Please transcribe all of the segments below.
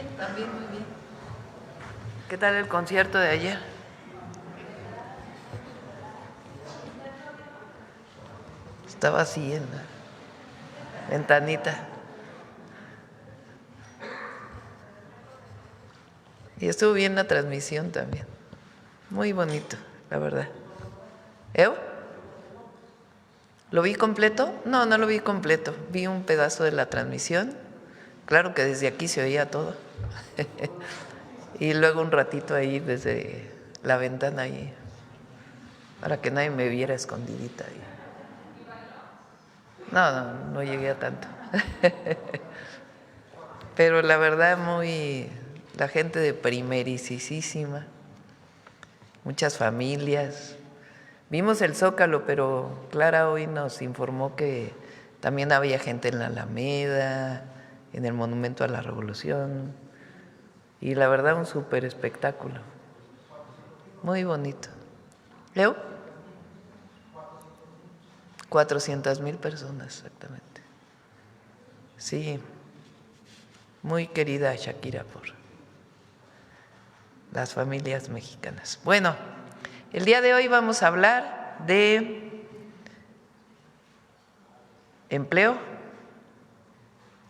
bien, también muy bien. ¿Qué tal el concierto de ayer? Estaba así en la ventanita. Y estuvo bien la transmisión también. Muy bonito, la verdad. ¿Eu? ¿Lo vi completo? No, no lo vi completo. Vi un pedazo de la transmisión. Claro que desde aquí se oía todo. Y luego un ratito ahí desde la ventana ahí, para que nadie me viera escondidita ahí. No llegué a tanto. Pero la verdad la gente de primerísima, muchas familias. Vimos el Zócalo, pero Clara hoy nos informó que también había gente en la Alameda, en el Monumento a la Revolución, y la verdad un súper espectáculo, muy bonito. ¿Leo? 400,000 personas exactamente. Sí, muy querida Shakira por las familias mexicanas. Bueno, el día de hoy vamos a hablar de empleo,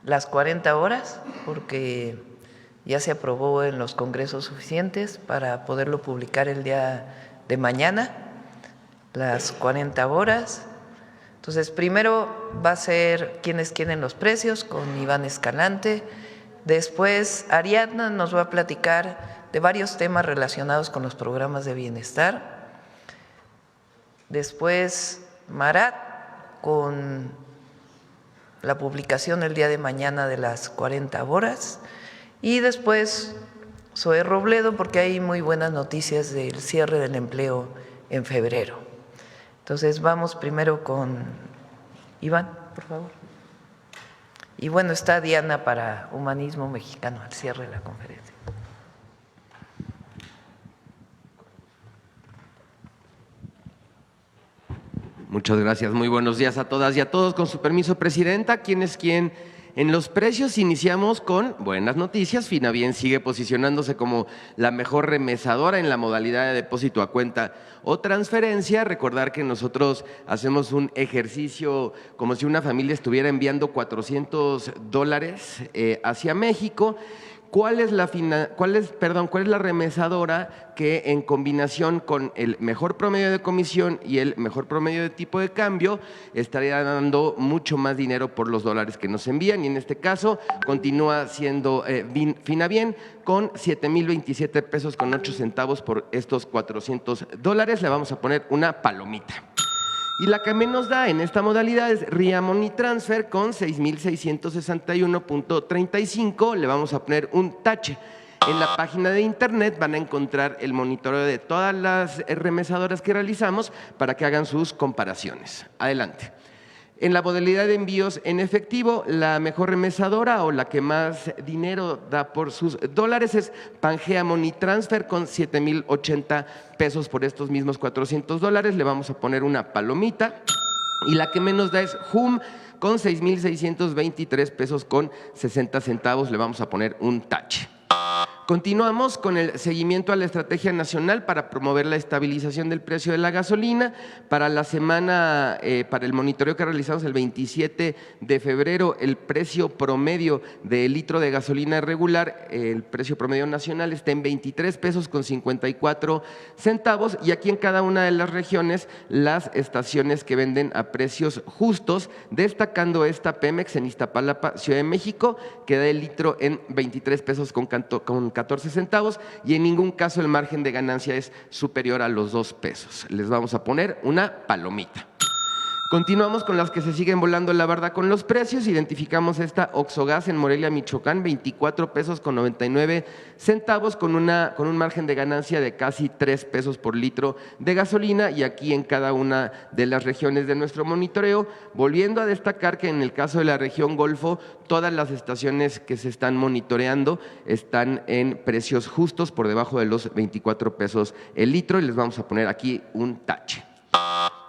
las 40 horas, porque ya se aprobó en los congresos suficientes para poderlo publicar el día de mañana, las 40 horas. Entonces, primero va a ser quiénes quieren los precios con Iván Escalante. Después, Ariadna nos va a platicar de varios temas relacionados con los programas de bienestar. Después, Marat con la publicación el día de mañana de las 40 horas. Y después, Zoé Robledo, porque hay muy buenas noticias del cierre del empleo en febrero. Entonces, vamos primero con Iván, por favor. Y bueno, está Diana para Humanismo Mexicano al cierre de la conferencia. Muchas gracias. Muy buenos días a todas y a todos. Con su permiso, Presidenta, ¿quién es quién? En los precios iniciamos con buenas noticias. Finabien sigue posicionándose como la mejor remesadora en la modalidad de depósito a cuenta o transferencia. Recordar que nosotros hacemos un ejercicio como si una familia estuviera enviando $400 hacia México. ¿Cuál es la remesadora que en combinación con el mejor promedio de comisión y el mejor promedio de tipo de cambio estaría dando mucho más dinero por los dólares que nos envían? Y en este caso continúa siendo Finabien con 7,027 pesos con 8 centavos por estos $400. Le vamos a poner una palomita. Y la que menos da en esta modalidad es RIA Money Transfer con 6,661.35. Le vamos a poner un tache. En la página de internet van a encontrar el monitoreo de todas las remesadoras que realizamos para que hagan sus comparaciones. Adelante. En la modalidad de envíos en efectivo, la mejor remesadora o la que más dinero da por sus dólares es Pangea Money Transfer con 7,080 pesos por estos mismos $400. Le vamos a poner una palomita. Y la que menos da es HUM con 6,623 pesos con 60 centavos. Le vamos a poner un tache. Continuamos con el seguimiento a la estrategia nacional para promover la estabilización del precio de la gasolina. Para la semana, para el monitoreo que realizamos el 27 de febrero, el precio promedio del litro de gasolina regular, el precio promedio nacional está en 23 pesos con 54 centavos y aquí en cada una de las regiones las estaciones que venden a precios justos, destacando esta Pemex en Iztapalapa, Ciudad de México, que da el litro en 23 pesos con 14 centavos y en ningún caso el margen de ganancia es superior a los 2 pesos. Les vamos a poner una palomita. Continuamos con las que se siguen volando la barda con los precios. Identificamos esta Oxogas en Morelia, Michoacán, 24 pesos con 99 centavos con un margen de ganancia de casi 3 pesos por litro de gasolina y aquí en cada una de las regiones de nuestro monitoreo, volviendo a destacar que en el caso de la región Golfo, todas las estaciones que se están monitoreando están en precios justos por debajo de los 24 pesos el litro y les vamos a poner aquí un tache.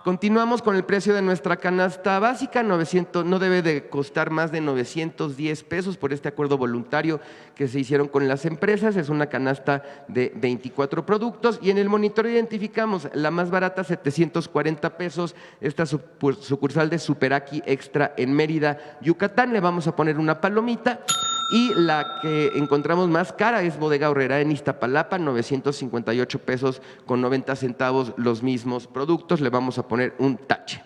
Continuamos con el precio de nuestra canasta básica, no debe de costar más de 910 pesos por este acuerdo voluntario que se hicieron con las empresas. Es una canasta de 24 productos y en el monitoreo identificamos la más barata, 740 pesos, esta sucursal de Superaqui Extra en Mérida, Yucatán. Le vamos a poner una palomita. Y la que encontramos más cara es Bodega Aurrerá en Iztapalapa, 958 pesos con 90 centavos los mismos productos. Le vamos a poner un tache.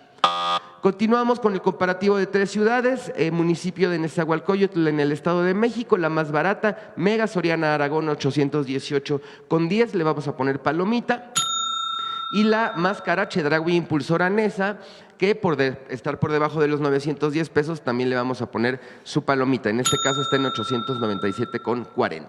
Continuamos con el comparativo de 3 ciudades, municipio de Nezahualcóyotl en el Estado de México, la más barata, Mega Soriana Aragón, 818,10, le vamos a poner palomita. Y la más cara, Chedraui Impulsora Nesa, que por estar por debajo de los 910 pesos también le vamos a poner su palomita. En este caso está en 897,40.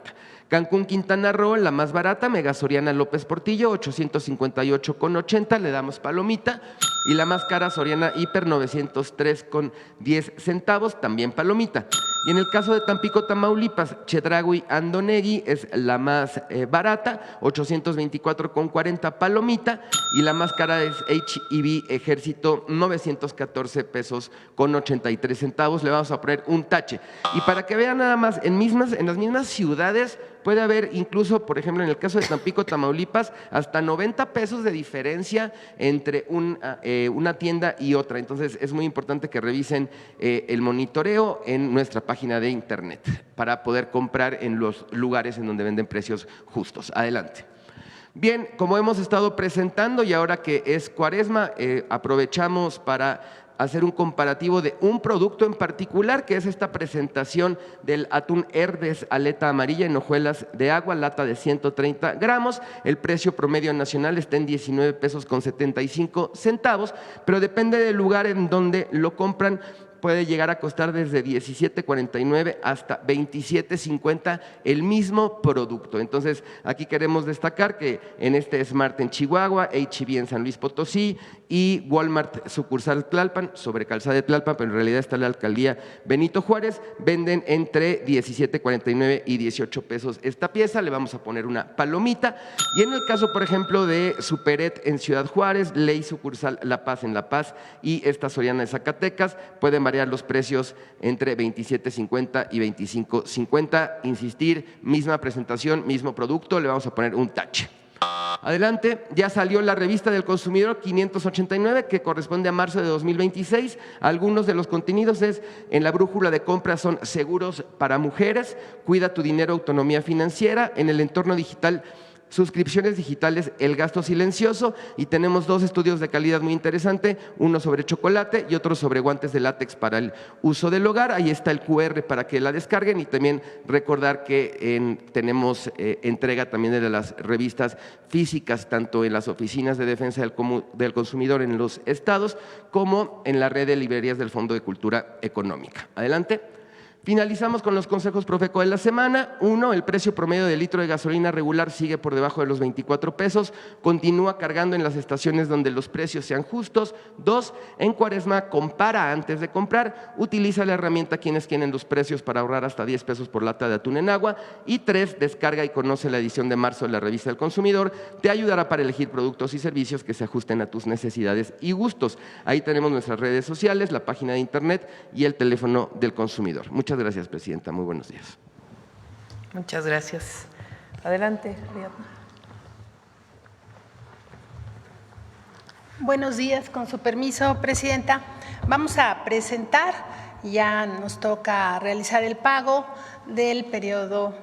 Cancún, Quintana Roo, la más barata, Mega Soriana López Portillo, 858,80, le damos palomita. Y la más cara, Soriana Hiper, 903,10 centavos, también palomita. Y en el caso de Tampico, Tamaulipas, Chedraui Andonegui es la más barata, 824,40, palomita. Y la más cara es H-E-B Ejército, 914 pesos con 83 centavos, le vamos a poner un tache. Y para que vean nada más, en las mismas ciudades puede haber incluso, por ejemplo, en el caso de Tampico, Tamaulipas, hasta 90 pesos de diferencia entre una tienda y otra. Entonces es muy importante que revisen el monitoreo en nuestra página de internet para poder comprar en los lugares en donde venden precios justos. Adelante. Bien, como hemos estado presentando y ahora que es Cuaresma, aprovechamos para hacer un comparativo de un producto en particular, que es esta presentación del atún Herdes aleta amarilla en hojuelas de agua, lata de 130 gramos. El precio promedio nacional está en 19 pesos con 75 centavos, pero depende del lugar en donde lo compran. Puede llegar a costar desde $17.49 hasta $27.50 el mismo producto. Entonces, aquí queremos destacar que en este Smart en Chihuahua, H-E-B en San Luis Potosí y Walmart sucursal Tlalpan, sobre Calzada de Tlalpan, pero en realidad está la alcaldía Benito Juárez, venden entre $17.49 y 18 pesos esta pieza. Le vamos a poner una palomita. Y en el caso, por ejemplo, de Superet en Ciudad Juárez, Ley sucursal La Paz en La Paz y esta Soriana de Zacatecas, pueden variar los precios entre $27.50 y $25.50. Insistir, misma presentación, mismo producto, le vamos a poner un tache. Adelante, ya salió la revista del consumidor 589 que corresponde a marzo de 2026. Algunos de los contenidos en la brújula de compra son seguros para mujeres, cuida tu dinero, autonomía financiera, en el entorno digital, suscripciones digitales, el gasto silencioso, y tenemos 2 estudios de calidad muy interesantes, uno sobre chocolate y otro sobre guantes de látex para el uso del hogar. Ahí está el QR para que la descarguen y también recordar que tenemos entrega también de las revistas físicas, tanto en las oficinas de defensa del consumidor en los estados como en la red de librerías del Fondo de Cultura Económica. Adelante. Finalizamos con los consejos Profeco de la semana. 1, el precio promedio del litro de gasolina regular sigue por debajo de los 24 pesos. Continúa cargando en las estaciones donde los precios sean justos. 2, en Cuaresma, compara antes de comprar. Utiliza la herramienta Quienes Quieren los Precios para ahorrar hasta 10 pesos por lata de atún en agua. Y 3, descarga y conoce la edición de marzo de la revista del consumidor. Te ayudará para elegir productos y servicios que se ajusten a tus necesidades y gustos. Ahí tenemos nuestras redes sociales, la página de internet y el teléfono del consumidor. Muchas gracias, presidenta. Muy buenos días. Muchas gracias. Adelante, Ariadna. Buenos días, con su permiso, presidenta. Vamos a presentar, ya nos toca realizar el pago del periodo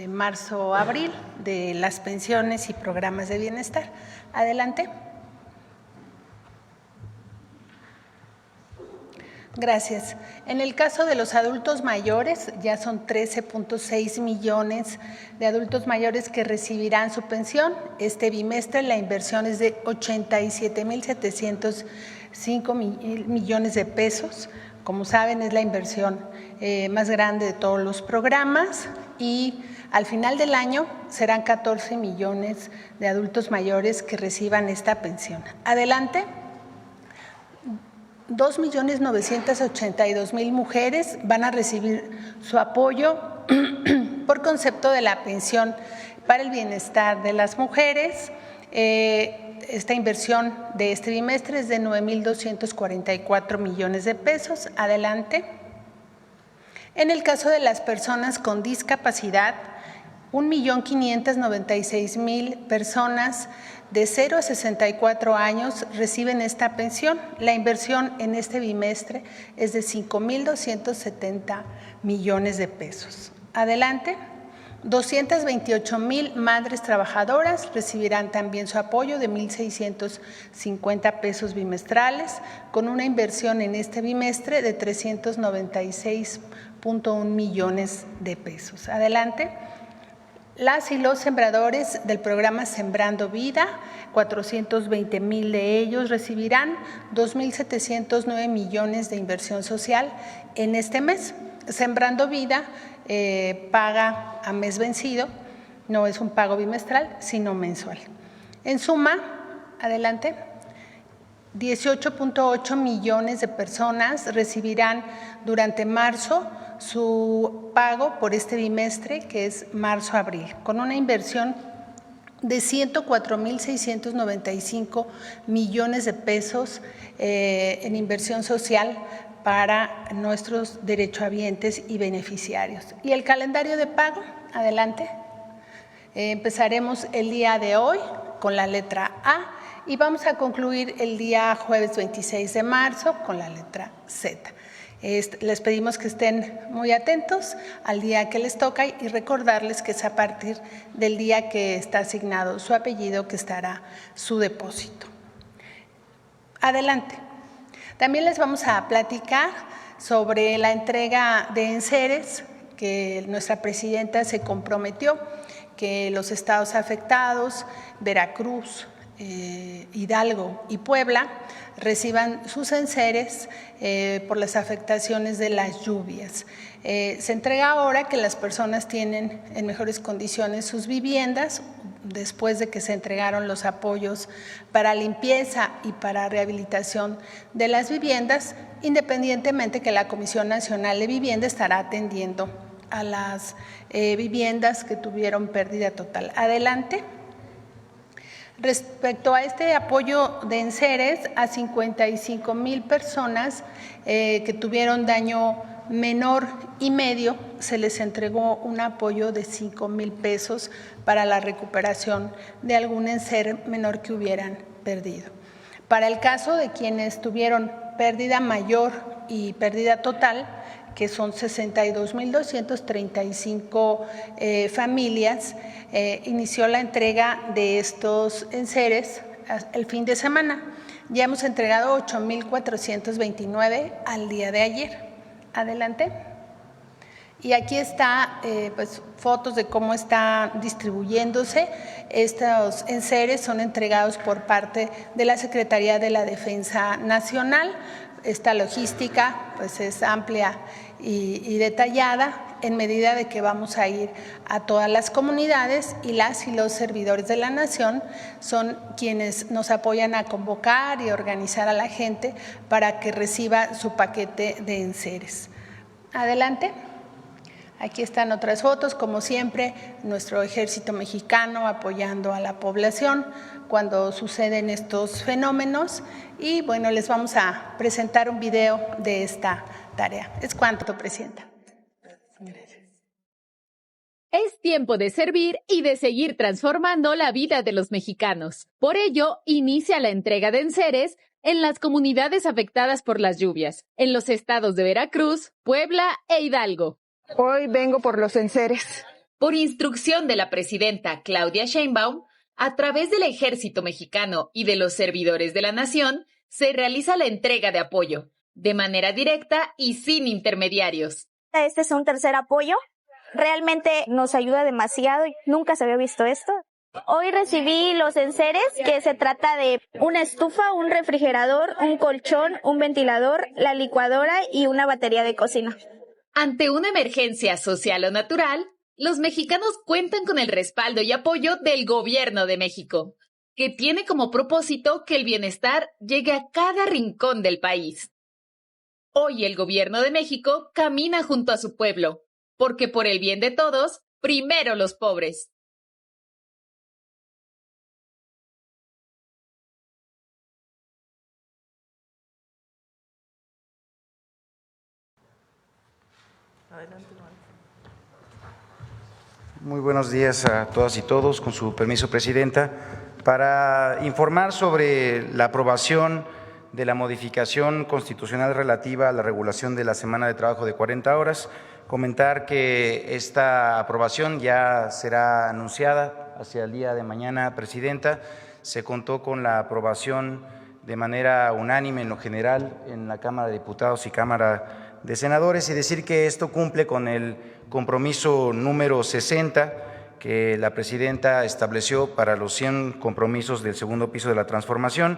marzo-abril de las pensiones y programas de bienestar. Adelante. Gracias. En el caso de los adultos mayores, ya son 13.6 millones de adultos mayores que recibirán su pensión. Este bimestre la inversión es de 87.705 millones de pesos. Como saben, es la inversión más grande de todos los programas y al final del año serán 14 millones de adultos mayores que reciban esta pensión. Adelante. 2.982.000 mujeres van a recibir su apoyo por concepto de la pensión para el bienestar de las mujeres. esta inversión de este bimestre es de 9,244 millones de pesos. Adelante. En el caso de las personas con discapacidad, 1,596,000 personas de 0 a 64 años reciben esta pensión. La inversión en este bimestre es de 5,270 millones de pesos. Adelante. 228,000 madres trabajadoras recibirán también su apoyo de 1,650 pesos bimestrales, con una inversión en este bimestre de 396,1 millones de pesos. Adelante. Las y los sembradores del programa Sembrando Vida, 420,000 de ellos recibirán 2,709 millones de inversión social en este mes. Sembrando Vida paga a mes vencido, no es un pago bimestral, sino mensual. En suma, adelante, 18,8 millones de personas recibirán durante marzo su pago por este bimestre, que es marzo-abril, con una inversión de 104,695 millones de pesos en inversión social para nuestros derechohabientes y beneficiarios. Y el calendario de pago, adelante. Empezaremos el día de hoy con la letra A y vamos a concluir el día jueves 26 de marzo con la letra Z. Les pedimos que estén muy atentos al día que les toca y recordarles que es a partir del día que está asignado su apellido que estará su depósito. Adelante. También les vamos a platicar sobre la entrega de enseres que nuestra presidenta se comprometió que los estados afectados, Veracruz, Hidalgo y Puebla, reciban sus enseres por las afectaciones de las lluvias. Se entrega ahora que las personas tienen en mejores condiciones sus viviendas, después de que se entregaron los apoyos para limpieza y para rehabilitación de las viviendas, independientemente que la Comisión Nacional de Vivienda estará atendiendo a las viviendas que tuvieron pérdida total. Adelante. Respecto a este apoyo de enseres, a 55,000 personas que tuvieron daño menor y medio, se les entregó un apoyo de 5,000 pesos para la recuperación de algún enser menor que hubieran perdido. Para el caso de quienes tuvieron pérdida mayor y pérdida total, que son 62,235 familias, inició la entrega de estos enseres el fin de semana. Ya hemos entregado 8,429 al día de ayer. Adelante. Y aquí está pues, fotos de cómo está distribuyéndose. Estos enseres son entregados por parte de la Secretaría de la Defensa Nacional. Esta logística pues, es amplia y detallada en medida de que vamos a ir a todas las comunidades y las y los servidores de la nación son quienes nos apoyan a convocar y organizar a la gente para que reciba su paquete de enseres. Adelante. Aquí están otras fotos, como siempre, nuestro ejército mexicano apoyando a la población cuando suceden estos fenómenos. Y bueno, les vamos a presentar un video de esta tarea. Es cuanto, Presidenta. Gracias. Es tiempo de servir y de seguir transformando la vida de los mexicanos. Por ello, inicia la entrega de enseres en las comunidades afectadas por las lluvias, en los estados de Veracruz, Puebla e Hidalgo. Hoy vengo por los enseres. Por instrucción de la presidenta Claudia Sheinbaum, a través del Ejército Mexicano y de los servidores de la nación, se realiza la entrega de apoyo, de manera directa y sin intermediarios. Este es un tercer apoyo. Realmente nos ayuda demasiado. Nunca se había visto esto. Hoy recibí los enseres, que se trata de una estufa, un refrigerador, un colchón, un ventilador, la licuadora y una batería de cocina. Ante una emergencia social o natural, los mexicanos cuentan con el respaldo y apoyo del Gobierno de México, que tiene como propósito que el bienestar llegue a cada rincón del país. Hoy el Gobierno de México camina junto a su pueblo, porque por el bien de todos, primero los pobres. Muy buenos días a todas y todos. Con su permiso, Presidenta, para informar sobre la aprobación de la modificación constitucional relativa a la regulación de la semana de trabajo de 40 horas, comentar que esta aprobación ya será anunciada hacia el día de mañana, Presidenta. Se contó con la aprobación de manera unánime en lo general en la Cámara de Diputados y Cámara de Senadores, y decir que esto cumple con el compromiso número 60 que la Presidenta estableció para los 100 compromisos del segundo piso de la transformación,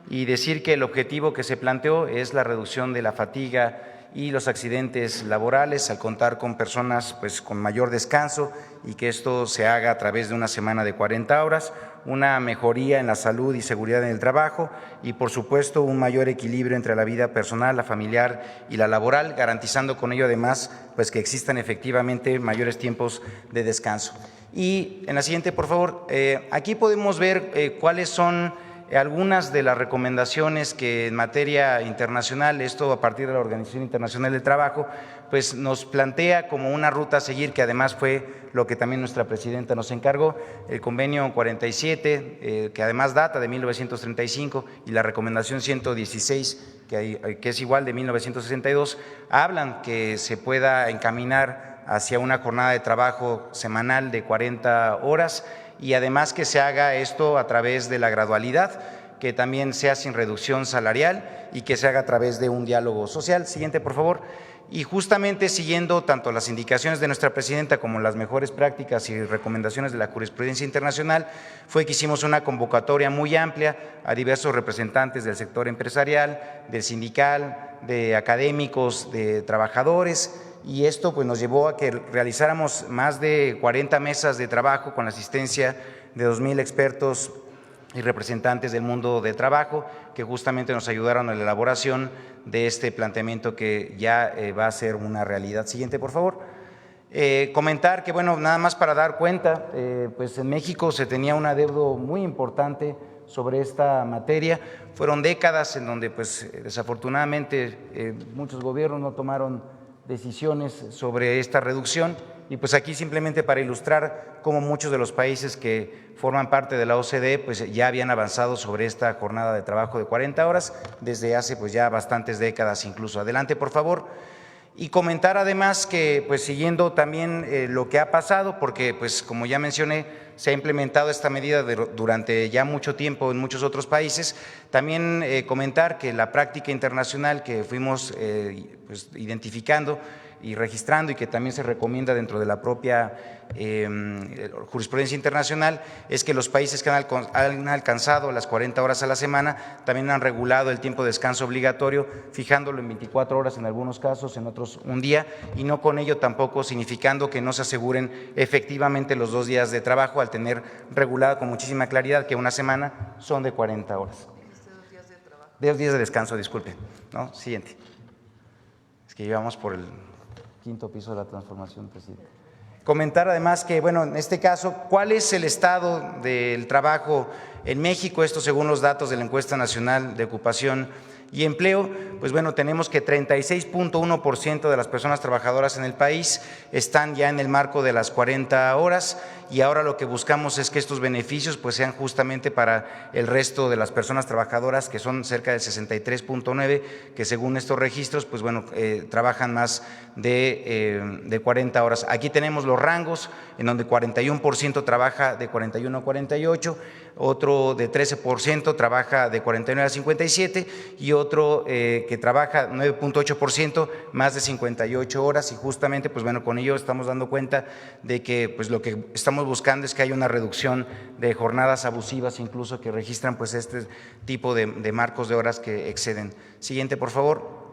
y decir que el objetivo que se planteó es la reducción de la fatiga y los accidentes laborales al contar con personas pues con mayor descanso, y que esto se haga a través de una semana de 40 horas, una mejoría en la salud y seguridad en el trabajo y por supuesto un mayor equilibrio entre la vida personal, la familiar y la laboral, garantizando con ello además pues que existan efectivamente mayores tiempos de descanso. Y en la siguiente, por favor, aquí podemos ver cuáles son algunas de las recomendaciones que en materia internacional, esto a partir de la Organización Internacional del Trabajo, pues nos plantea como una ruta a seguir, que además fue lo que también nuestra Presidenta nos encargó. El convenio 47, que además data de 1935, y la recomendación 116, que es igual de 1962, hablan que se pueda encaminar hacia una jornada de trabajo semanal de 40 horas, y además que se haga esto a través de la gradualidad, que también sea sin reducción salarial y que se haga a través de un diálogo social. Siguiente, por favor. Y justamente siguiendo tanto las indicaciones de nuestra Presidenta como las mejores prácticas y recomendaciones de la jurisprudencia internacional, fue que hicimos una convocatoria muy amplia a diversos representantes del sector empresarial, del sindical, de académicos, de trabajadores, y esto pues nos llevó a que realizáramos más de 40 mesas de trabajo con la asistencia de 2,000 expertos y representantes del mundo de trabajo, que justamente nos ayudaron en la elaboración de este planteamiento que ya va a ser una realidad. Siguiente, por favor. Comentar que, bueno, nada más para dar cuenta, pues en México se tenía un adeudo muy importante sobre esta materia. Fueron décadas en donde, pues desafortunadamente, muchos gobiernos no tomaron decisiones sobre esta reducción, y pues aquí simplemente para ilustrar cómo muchos de los países que forman parte de la OCDE pues ya habían avanzado sobre esta jornada de trabajo de 40 horas desde hace pues ya bastantes décadas incluso. Adelante, por favor. Y comentar además que pues siguiendo también lo que ha pasado, porque pues como ya mencioné, se ha implementado esta medida durante ya mucho tiempo en muchos otros países. También comentar que la práctica internacional que fuimos pues identificando y registrando, y que también se recomienda dentro de la propia jurisprudencia internacional, es que los países que han alcanzado las 40 horas a la semana también han regulado el tiempo de descanso obligatorio, fijándolo en 24 horas en algunos casos, en otros un día, y no con ello tampoco significando que no se aseguren efectivamente los 2 días de trabajo, al tener regulado con muchísima claridad que una semana son de 40 horas. 2 días de descanso, disculpe. ¿No? Siguiente. Es que llevamos por el 5º piso de la transformación, presidente. Comentar además que, bueno, en este caso, ¿cuál es el estado del trabajo en México? Esto según los datos de la Encuesta Nacional de Ocupación y Empleo. Pues bueno, tenemos que 36.1% de las personas trabajadoras en el país están ya en el marco de las 40 horas, y ahora lo que buscamos es que estos beneficios pues sean justamente para el resto de las personas trabajadoras, que son cerca del 63.9, que según estos registros pues bueno trabajan más de 40 horas. Aquí tenemos los rangos en donde 41% trabaja de 41 a 48, otro de 13% trabaja de 49 a 57 y otro que trabaja 9.8% más de 58 horas, y justamente pues bueno con ello estamos dando cuenta de que pues lo que estamos buscando es que haya una reducción de jornadas abusivas, incluso que registran pues este tipo de marcos de horas que exceden. Siguiente, por favor.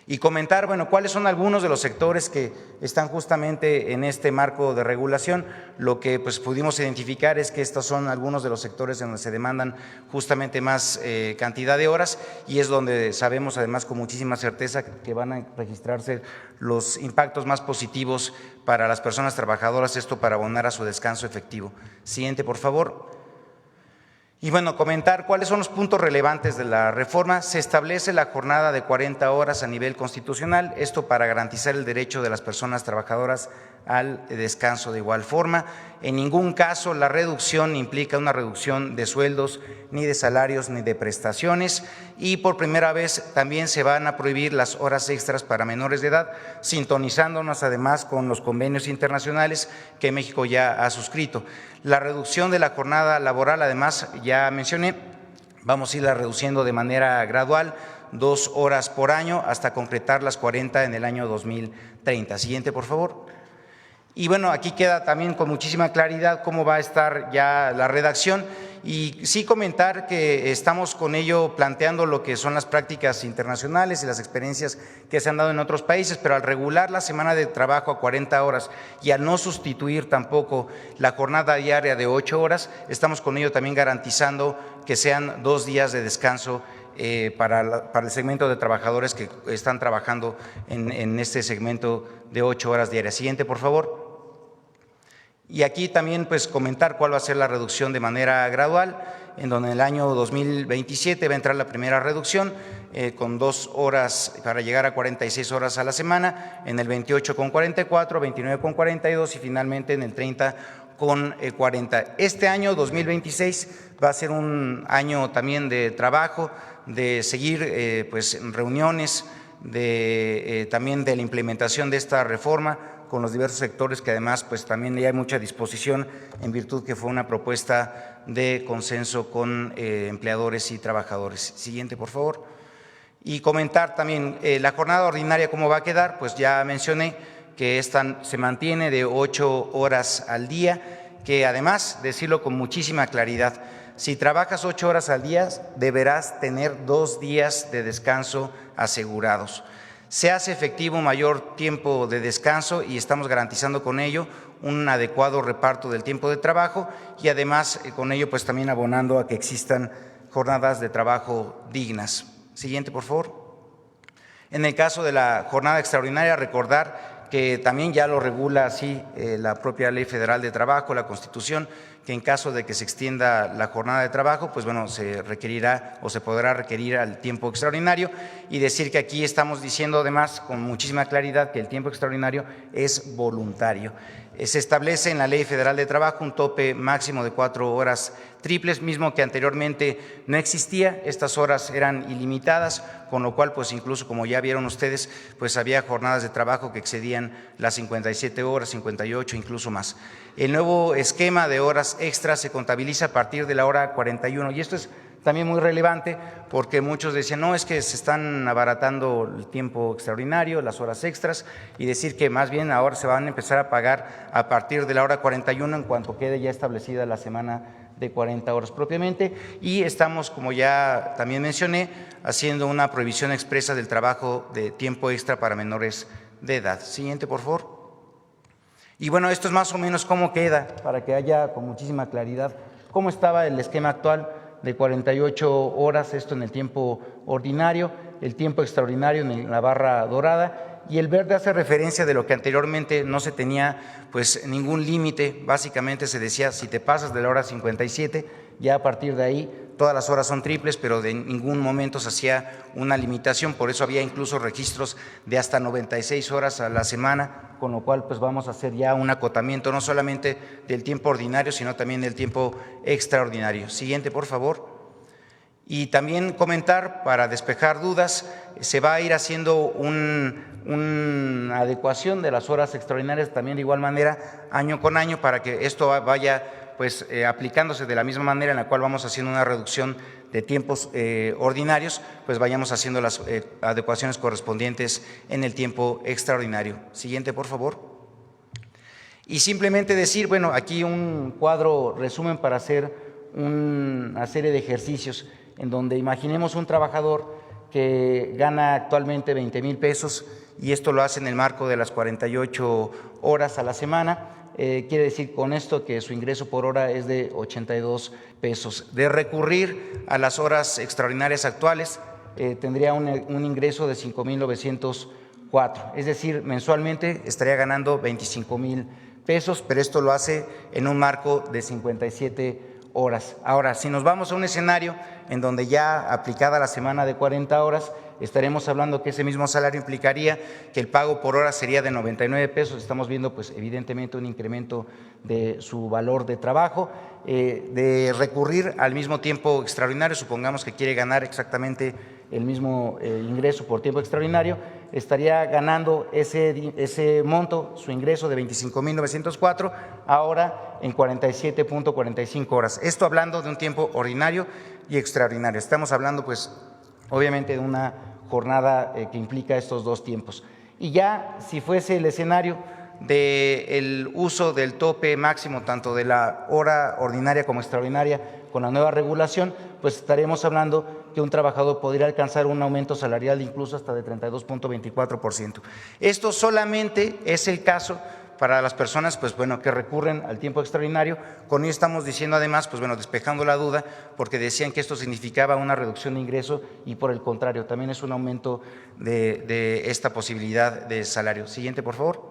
Y comentar, bueno, cuáles son algunos de los sectores que están justamente en este marco de regulación. Lo que pues pudimos identificar es que estos son algunos de los sectores en donde se demandan justamente más cantidad de horas, y es donde sabemos además con muchísima certeza que van a registrarse los impactos más positivos para las personas trabajadoras, esto para abonar a su descanso efectivo. Siguiente, por favor. Y bueno, comentar cuáles son los puntos relevantes de la reforma. Se establece la jornada de 40 horas a nivel constitucional, esto para garantizar el derecho de las personas trabajadoras al descanso de igual forma. En ningún caso la reducción implica una reducción de sueldos, ni de salarios, ni de prestaciones, y por primera vez también se van a prohibir las horas extras para menores de edad, sintonizándonos además con los convenios internacionales que México ya ha suscrito. La reducción de la jornada laboral, además, ya mencioné, vamos a irla reduciendo de manera gradual, 2 horas por año, hasta concretar las 40 en el año 2030. Siguiente, por favor. Y bueno, aquí queda también con muchísima claridad cómo va a estar ya la redacción, y sí comentar que estamos con ello planteando lo que son las prácticas internacionales y las experiencias que se han dado en otros países, pero al regular la semana de trabajo a 40 horas y al no sustituir tampoco la jornada diaria de 8 horas, estamos con ello también garantizando que sean 2 días de descanso para el segmento de trabajadores que están trabajando en este segmento de 8 horas diarias. Siguiente, por favor. Y aquí también pues comentar cuál va a ser la reducción de manera gradual, en donde en el año 2027 va a entrar la primera reducción con 2 horas para llegar a 46 horas a la semana, en el 28 con 44, 29 con 42 y finalmente en el 30 con 40. Este año 2026 va a ser un año también de trabajo, de seguir pues reuniones, también de la implementación de esta reforma con los diversos sectores, que además pues también ya hay mucha disposición en virtud que fue una propuesta de consenso con empleadores y trabajadores. Siguiente, por favor. Y comentar también la jornada ordinaria cómo va a quedar, pues ya mencioné que esta se mantiene de 8 horas al día, que además, decirlo con muchísima claridad, si trabajas 8 horas al día, deberás tener 2 días de descanso asegurados. Se hace efectivo mayor tiempo de descanso y estamos garantizando con ello un adecuado reparto del tiempo de trabajo y además con ello pues también abonando a que existan jornadas de trabajo dignas. Siguiente, por favor. En el caso de la jornada extraordinaria, recordar que también ya lo regula así la propia Ley Federal de Trabajo, la Constitución, que en caso de que se extienda la jornada de trabajo, pues bueno, se requerirá o se podrá requerir al tiempo extraordinario, y decir que aquí estamos diciendo además con muchísima claridad que el tiempo extraordinario es voluntario. Se establece en la Ley Federal de Trabajo un tope máximo de 4 horas triples, mismo que anteriormente no existía. Estas horas eran ilimitadas, con lo cual pues incluso como ya vieron ustedes, pues había jornadas de trabajo que excedían las 57 horas, 58, incluso más. El nuevo esquema de horas extras se contabiliza a partir de la hora 41, y esto es también muy relevante porque muchos decían, no, es que se están abaratando el tiempo extraordinario, las horas extras, y decir que más bien ahora se van a empezar a pagar a partir de la hora 41 en cuanto quede ya establecida la semana de 40 horas propiamente, y estamos, como ya también mencioné, haciendo una prohibición expresa del trabajo de tiempo extra para menores de edad. Siguiente, por favor. Y bueno, esto es más o menos cómo queda, para que haya con muchísima claridad cómo estaba el esquema actual de 48 horas, esto en el tiempo ordinario, el tiempo extraordinario en la barra dorada, y el verde hace referencia de lo que anteriormente no se tenía pues ningún límite. Básicamente se decía, si te pasas de la hora 57, ya a partir de ahí todas las horas son triples, pero de ningún momento se hacía una limitación, por eso había incluso registros de hasta 96 horas a la semana, con lo cual pues vamos a hacer ya un acotamiento no solamente del tiempo ordinario, sino también del tiempo extraordinario. Siguiente, por favor. Y también comentar, para despejar dudas, se va a ir haciendo una adecuación de las horas extraordinarias también de igual manera año con año, para que esto vaya pues aplicándose de la misma manera en la cual vamos haciendo una reducción de tiempos ordinarios, pues vayamos haciendo las adecuaciones correspondientes en el tiempo extraordinario. Siguiente, por favor. Y simplemente decir, bueno, aquí un cuadro resumen para hacer una serie de ejercicios en donde imaginemos un trabajador que gana actualmente 20,000 pesos y esto lo hace en el marco de las 48 horas a la semana. Quiere decir con esto que su ingreso por hora es de 82 pesos. De recurrir a las horas extraordinarias actuales, tendría un ingreso de 5,904, es decir, mensualmente estaría ganando 25,000 pesos, pero esto lo hace en un marco de 57 horas. Ahora, si nos vamos a un escenario en donde ya aplicada la semana de 40 horas, estaremos hablando que ese mismo salario implicaría que el pago por hora sería de 99 pesos. Estamos viendo, pues, evidentemente un incremento de su valor de trabajo. De recurrir al mismo tiempo extraordinario, supongamos que quiere ganar exactamente el mismo ingreso por tiempo extraordinario, estaría ganando ese monto, su ingreso de 25,904, ahora en 47.45 horas. Esto hablando de un tiempo ordinario y extraordinario. Estamos hablando, pues, obviamente de una jornada que implica estos dos tiempos. Y ya si fuese el escenario del uso del tope máximo, tanto de la hora ordinaria como extraordinaria, con la nueva regulación, pues estaremos hablando que un trabajador podría alcanzar un aumento salarial incluso hasta de 32.24%. Esto solamente es el caso para las personas, pues bueno, que recurren al tiempo extraordinario. Con ello estamos diciendo además, pues bueno, despejando la duda, porque decían que esto significaba una reducción de ingreso y por el contrario, también es un aumento de esta posibilidad de salario. Siguiente, por favor.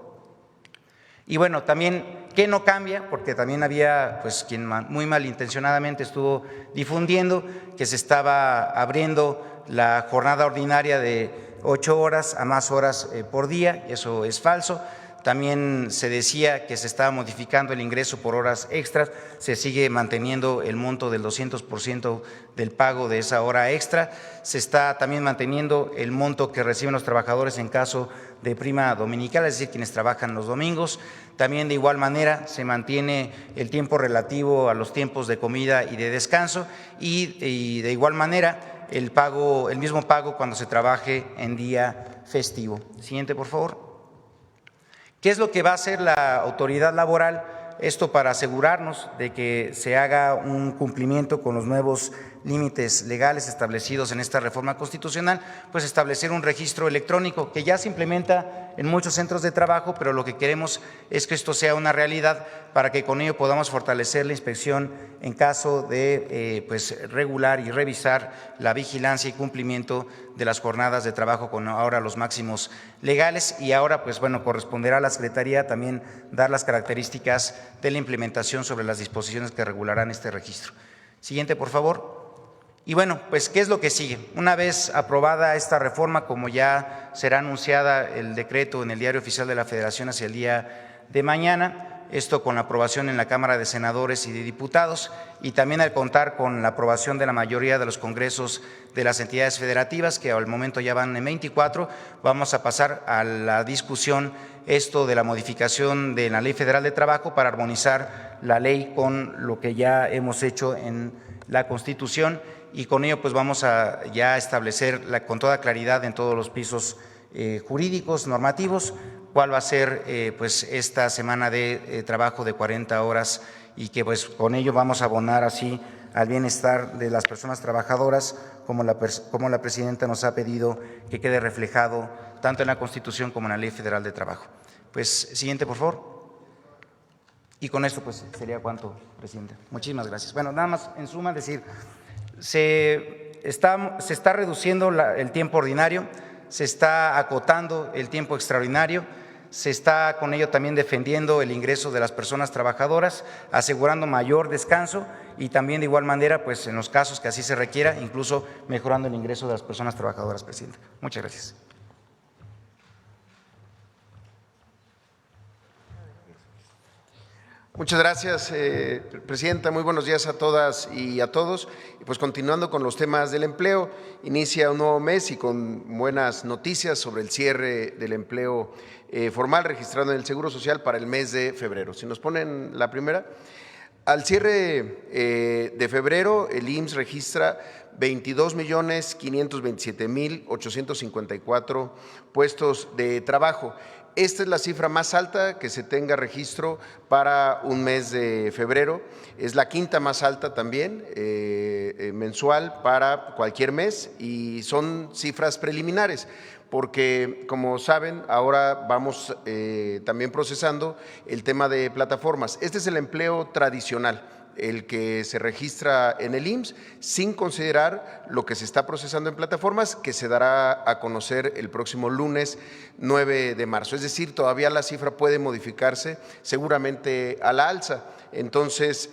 Y bueno, también, ¿qué no cambia? Porque también había, pues, quien muy malintencionadamente estuvo difundiendo que se estaba abriendo la jornada ordinaria de 8 horas a más horas por día, y eso es falso. También se decía que se estaba modificando el ingreso por horas extras, se sigue manteniendo el monto del 200% del pago de esa hora extra, se está también manteniendo el monto que reciben los trabajadores en caso de prima dominical, es decir, quienes trabajan los domingos. También de igual manera se mantiene el tiempo relativo a los tiempos de comida y de descanso y de igual manera el mismo pago cuando se trabaje en día festivo. Siguiente, por favor. ¿Qué es lo que va a hacer la autoridad laboral? Esto para asegurarnos de que se haga un cumplimiento con los nuevos límites legales establecidos en esta reforma constitucional, pues establecer un registro electrónico que ya se implementa en muchos centros de trabajo, pero lo que queremos es que esto sea una realidad para que con ello podamos fortalecer la inspección en caso de pues regular y revisar la vigilancia y cumplimiento de las jornadas de trabajo con ahora los máximos legales. Y ahora, pues bueno, corresponderá a la Secretaría también dar las características de la implementación sobre las disposiciones que regularán este registro. Siguiente, por favor. Y bueno, pues, ¿qué es lo que sigue? Una vez aprobada esta reforma, como ya será anunciada el decreto en el Diario Oficial de la Federación hacia el día de mañana, esto con la aprobación en la Cámara de Senadores y de Diputados, y también al contar con la aprobación de la mayoría de los congresos de las entidades federativas, que al momento ya van en 24, vamos a pasar a la discusión esto de la modificación de la Ley Federal de Trabajo para armonizar la ley con lo que ya hemos hecho en la Constitución, y con ello pues vamos a ya establecer con toda claridad en todos los pisos jurídicos, normativos, cuál va a ser pues esta semana de trabajo de 40 horas y que pues con ello vamos a abonar así al bienestar de las personas trabajadoras como la presidenta nos ha pedido que quede reflejado tanto en la Constitución como en la Ley Federal de Trabajo. Pues siguiente, por favor. Y con esto pues sería cuanto, presidenta. Muchísimas gracias. Bueno, nada más en suma decir, se está reduciendo el tiempo ordinario, se está acotando el tiempo extraordinario, se está con ello también defendiendo el ingreso de las personas trabajadoras, asegurando mayor descanso y también de igual manera, pues en los casos que así se requiera, incluso mejorando el ingreso de las personas trabajadoras, presidenta. Muchas gracias. Muchas gracias, presidenta. Muy buenos días a todas y a todos. Y pues continuando con los temas del empleo, inicia un nuevo mes y con buenas noticias sobre el cierre del empleo formal registrado en el Seguro Social para el mes de febrero. Si nos ponen la primera. Al cierre de febrero, el IMSS registra 22.527.854 puestos de trabajo. Esta es la cifra más alta que se tenga registro para un mes de febrero. Es la quinta más alta también mensual para cualquier mes y son cifras preliminares porque, como saben, ahora vamos también procesando el tema de plataformas. Este es el empleo tradicional. el que se registra en el IMSS, sin considerar lo que se está procesando en plataformas, que se dará a conocer el próximo lunes 9 de marzo. Es decir, todavía la cifra puede modificarse seguramente a la alza. Entonces,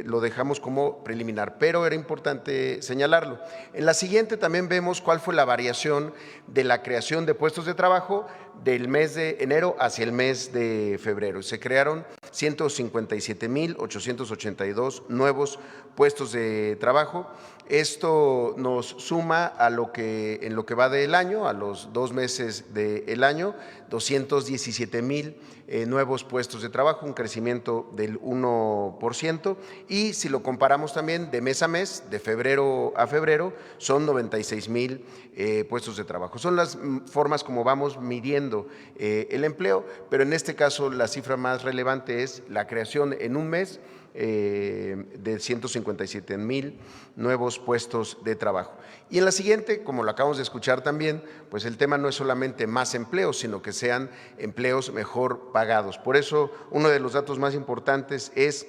lo dejamos como preliminar, pero era importante señalarlo. En la siguiente también vemos cuál fue la variación de la creación de puestos de trabajo del mes de enero hacia el mes de febrero. Se crearon 157,882 nuevos puestos de trabajo. Esto nos suma a lo que en lo que va del año, a los 2 meses del año, 217,000 nuevos puestos de trabajo, un crecimiento del 1%, y si lo comparamos también de mes a mes, de febrero a febrero, son 96,000 puestos de trabajo. Son las formas como vamos midiendo el empleo, pero en este caso la cifra más relevante es la creación en un mes de 157,000 nuevos puestos de trabajo. Y en la siguiente, como lo acabamos de escuchar también, pues el tema no es solamente más empleos, sino que sean empleos mejor pagados. Por eso, uno de los datos más importantes es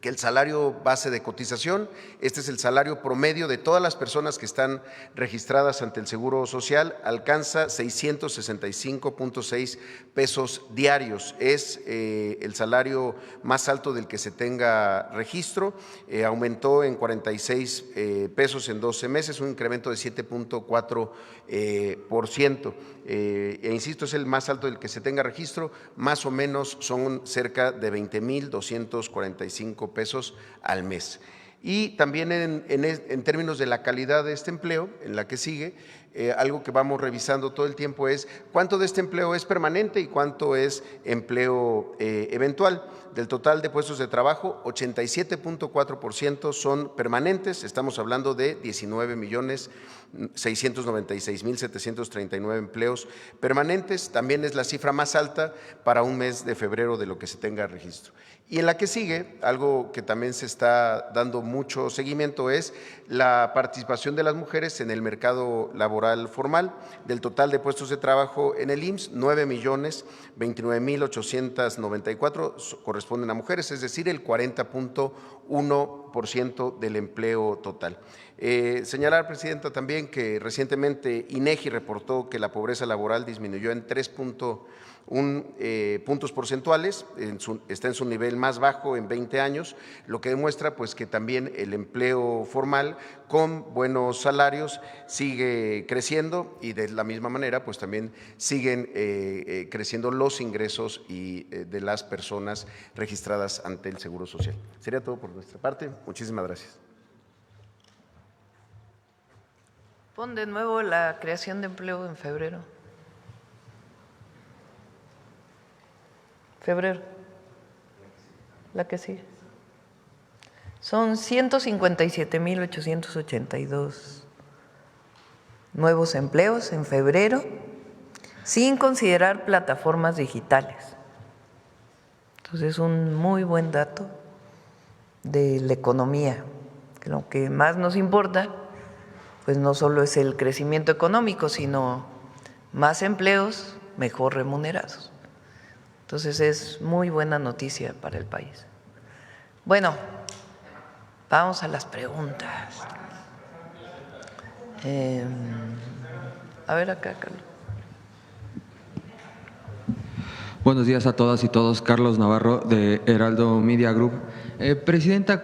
que el salario base de cotización, este es el salario promedio de todas las personas que están registradas ante el Seguro Social, alcanza 665.6 pesos diarios. Es el salario más alto del que se tenga registro, aumentó en 46 pesos en 12 meses, un incremento de 7.4%. E insisto, es el más alto del que se tenga registro, más o menos son cerca de 20,245 pesos al mes. Y también en términos de la calidad de este empleo, en la que sigue, algo que vamos revisando todo el tiempo es cuánto de este empleo es permanente y cuánto es empleo eventual. Del total de puestos de trabajo, 87.4% son permanentes, estamos hablando de 19,696,739 empleos permanentes, también es la cifra más alta para un mes de febrero de lo que se tenga registro. Y en la que sigue, algo que también se está dando mucho seguimiento es la participación de las mujeres en el mercado laboral formal. Del total de puestos de trabajo en el IMSS, 9,029,894 corresponden a mujeres, es decir, el 40.1% del empleo total. Señalar, Presidenta, también que recientemente INEGI reportó que la pobreza laboral disminuyó en 3.1 puntos porcentuales, está en su nivel más bajo en 20 años, lo que demuestra pues que también el empleo formal con buenos salarios sigue creciendo y de la misma manera pues también siguen creciendo los ingresos de las personas registradas ante el Seguro Social. Sería todo por nuestra parte. Muchísimas gracias. Pon de nuevo la creación de empleo en febrero. Febrero, la que sigue. Son 157,882 nuevos empleos en febrero, sin considerar plataformas digitales. Entonces es un muy buen dato de la economía, que lo que más nos importa pues no solo es el crecimiento económico, sino más empleos mejor remunerados. Entonces es muy buena noticia para el país. Bueno, vamos a las preguntas. A ver acá, Carlos. Buenos días a todas y todos. Carlos Navarro de Heraldo Media Group. Presidenta,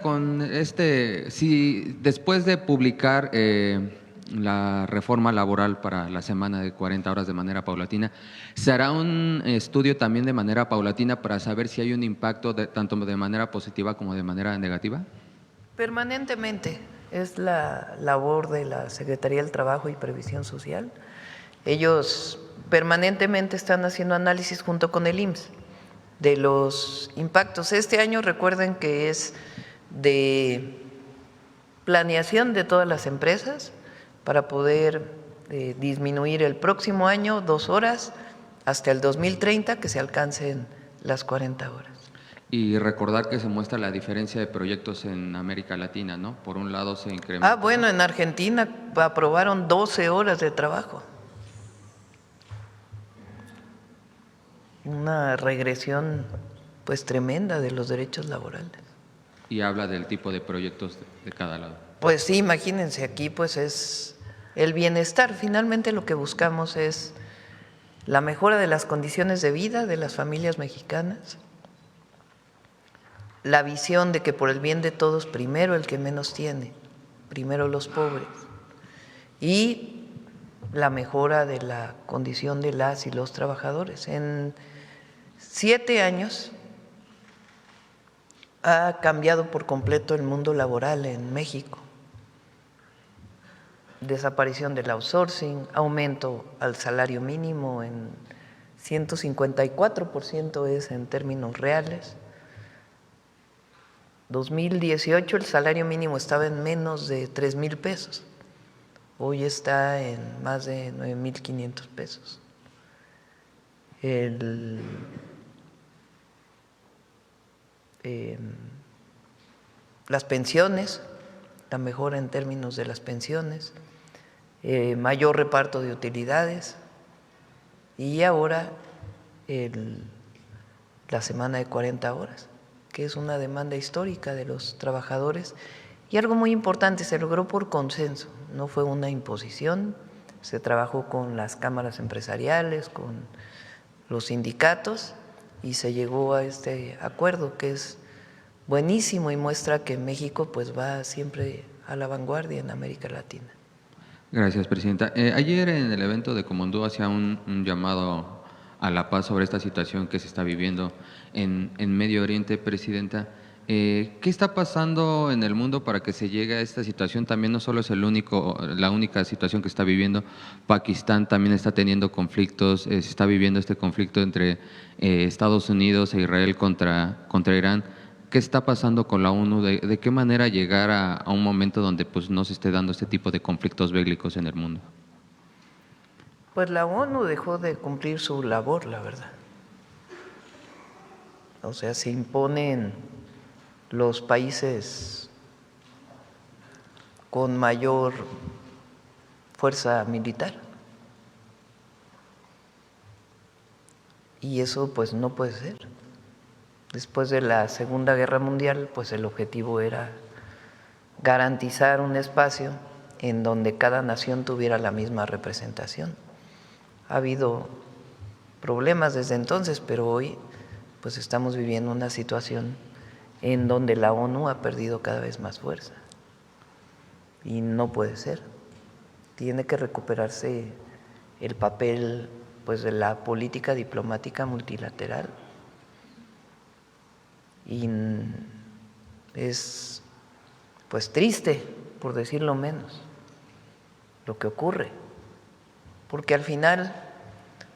si después de publicar la reforma laboral para la semana de 40 horas de manera paulatina, ¿se hará un estudio también de manera paulatina para saber si hay un impacto tanto de manera positiva como de manera negativa? Permanentemente es la labor de la Secretaría del Trabajo y Previsión Social. Ellos permanentemente están haciendo análisis junto con el IMSS de los impactos. Este año recuerden que es de planeación de todas las empresas para poder disminuir el próximo año 2 horas hasta el 2030 que se alcancen las 40 horas. Y recordar que se muestra la diferencia de proyectos en América Latina, ¿no? Por un lado se incrementa. Bueno, en Argentina aprobaron 12 horas de trabajo. Una regresión pues tremenda de los derechos laborales. y habla del tipo de proyectos de cada lado. Pues sí, imagínense, aquí pues es el bienestar. Finalmente lo que buscamos es la mejora de las condiciones de vida de las familias mexicanas, la visión de que por el bien de todos, primero el que menos tiene, primero los pobres, y la mejora de la condición de las y los trabajadores. En 7 años ha cambiado por completo el mundo laboral en México. Desaparición del outsourcing, aumento al salario mínimo en 154% es en términos reales. 2018 el salario mínimo estaba en menos de 3,000 pesos. Hoy está en más de 9,500 pesos. Las pensiones, la mejora en términos de las pensiones, mayor reparto de utilidades y ahora la semana de 40 horas, que es una demanda histórica de los trabajadores. Y algo muy importante, se logró por consenso, no fue una imposición, se trabajó con las cámaras empresariales, con los sindicatos y se llegó a este acuerdo que es buenísimo y muestra que México pues va siempre a la vanguardia en América Latina. Gracias, Presidenta. Ayer en el evento de Comondú hacía un llamado a la paz sobre esta situación que se está viviendo en Medio Oriente, Presidenta. ¿Qué está pasando en el mundo para que se llegue a esta situación? También no solo es la única situación que está viviendo. Pakistán también está teniendo conflictos, se está viviendo este conflicto entre Estados Unidos e Israel contra Irán. ¿Qué está pasando con la ONU? ¿De qué manera llegar a un momento donde pues, no se esté dando este tipo de conflictos bélicos en el mundo? Pues la ONU dejó de cumplir su labor, la verdad. O sea, se imponen los países con mayor fuerza militar. Y eso pues no puede ser. Después de la Segunda Guerra Mundial, pues el objetivo era garantizar un espacio en donde cada nación tuviera la misma representación. Ha habido problemas desde entonces, pero hoy pues estamos viviendo una situación en donde la ONU ha perdido cada vez más fuerza. Y no puede ser. Tiene que recuperarse el papel pues de la política diplomática multilateral. Y es pues triste, por decirlo menos, lo que ocurre, porque al final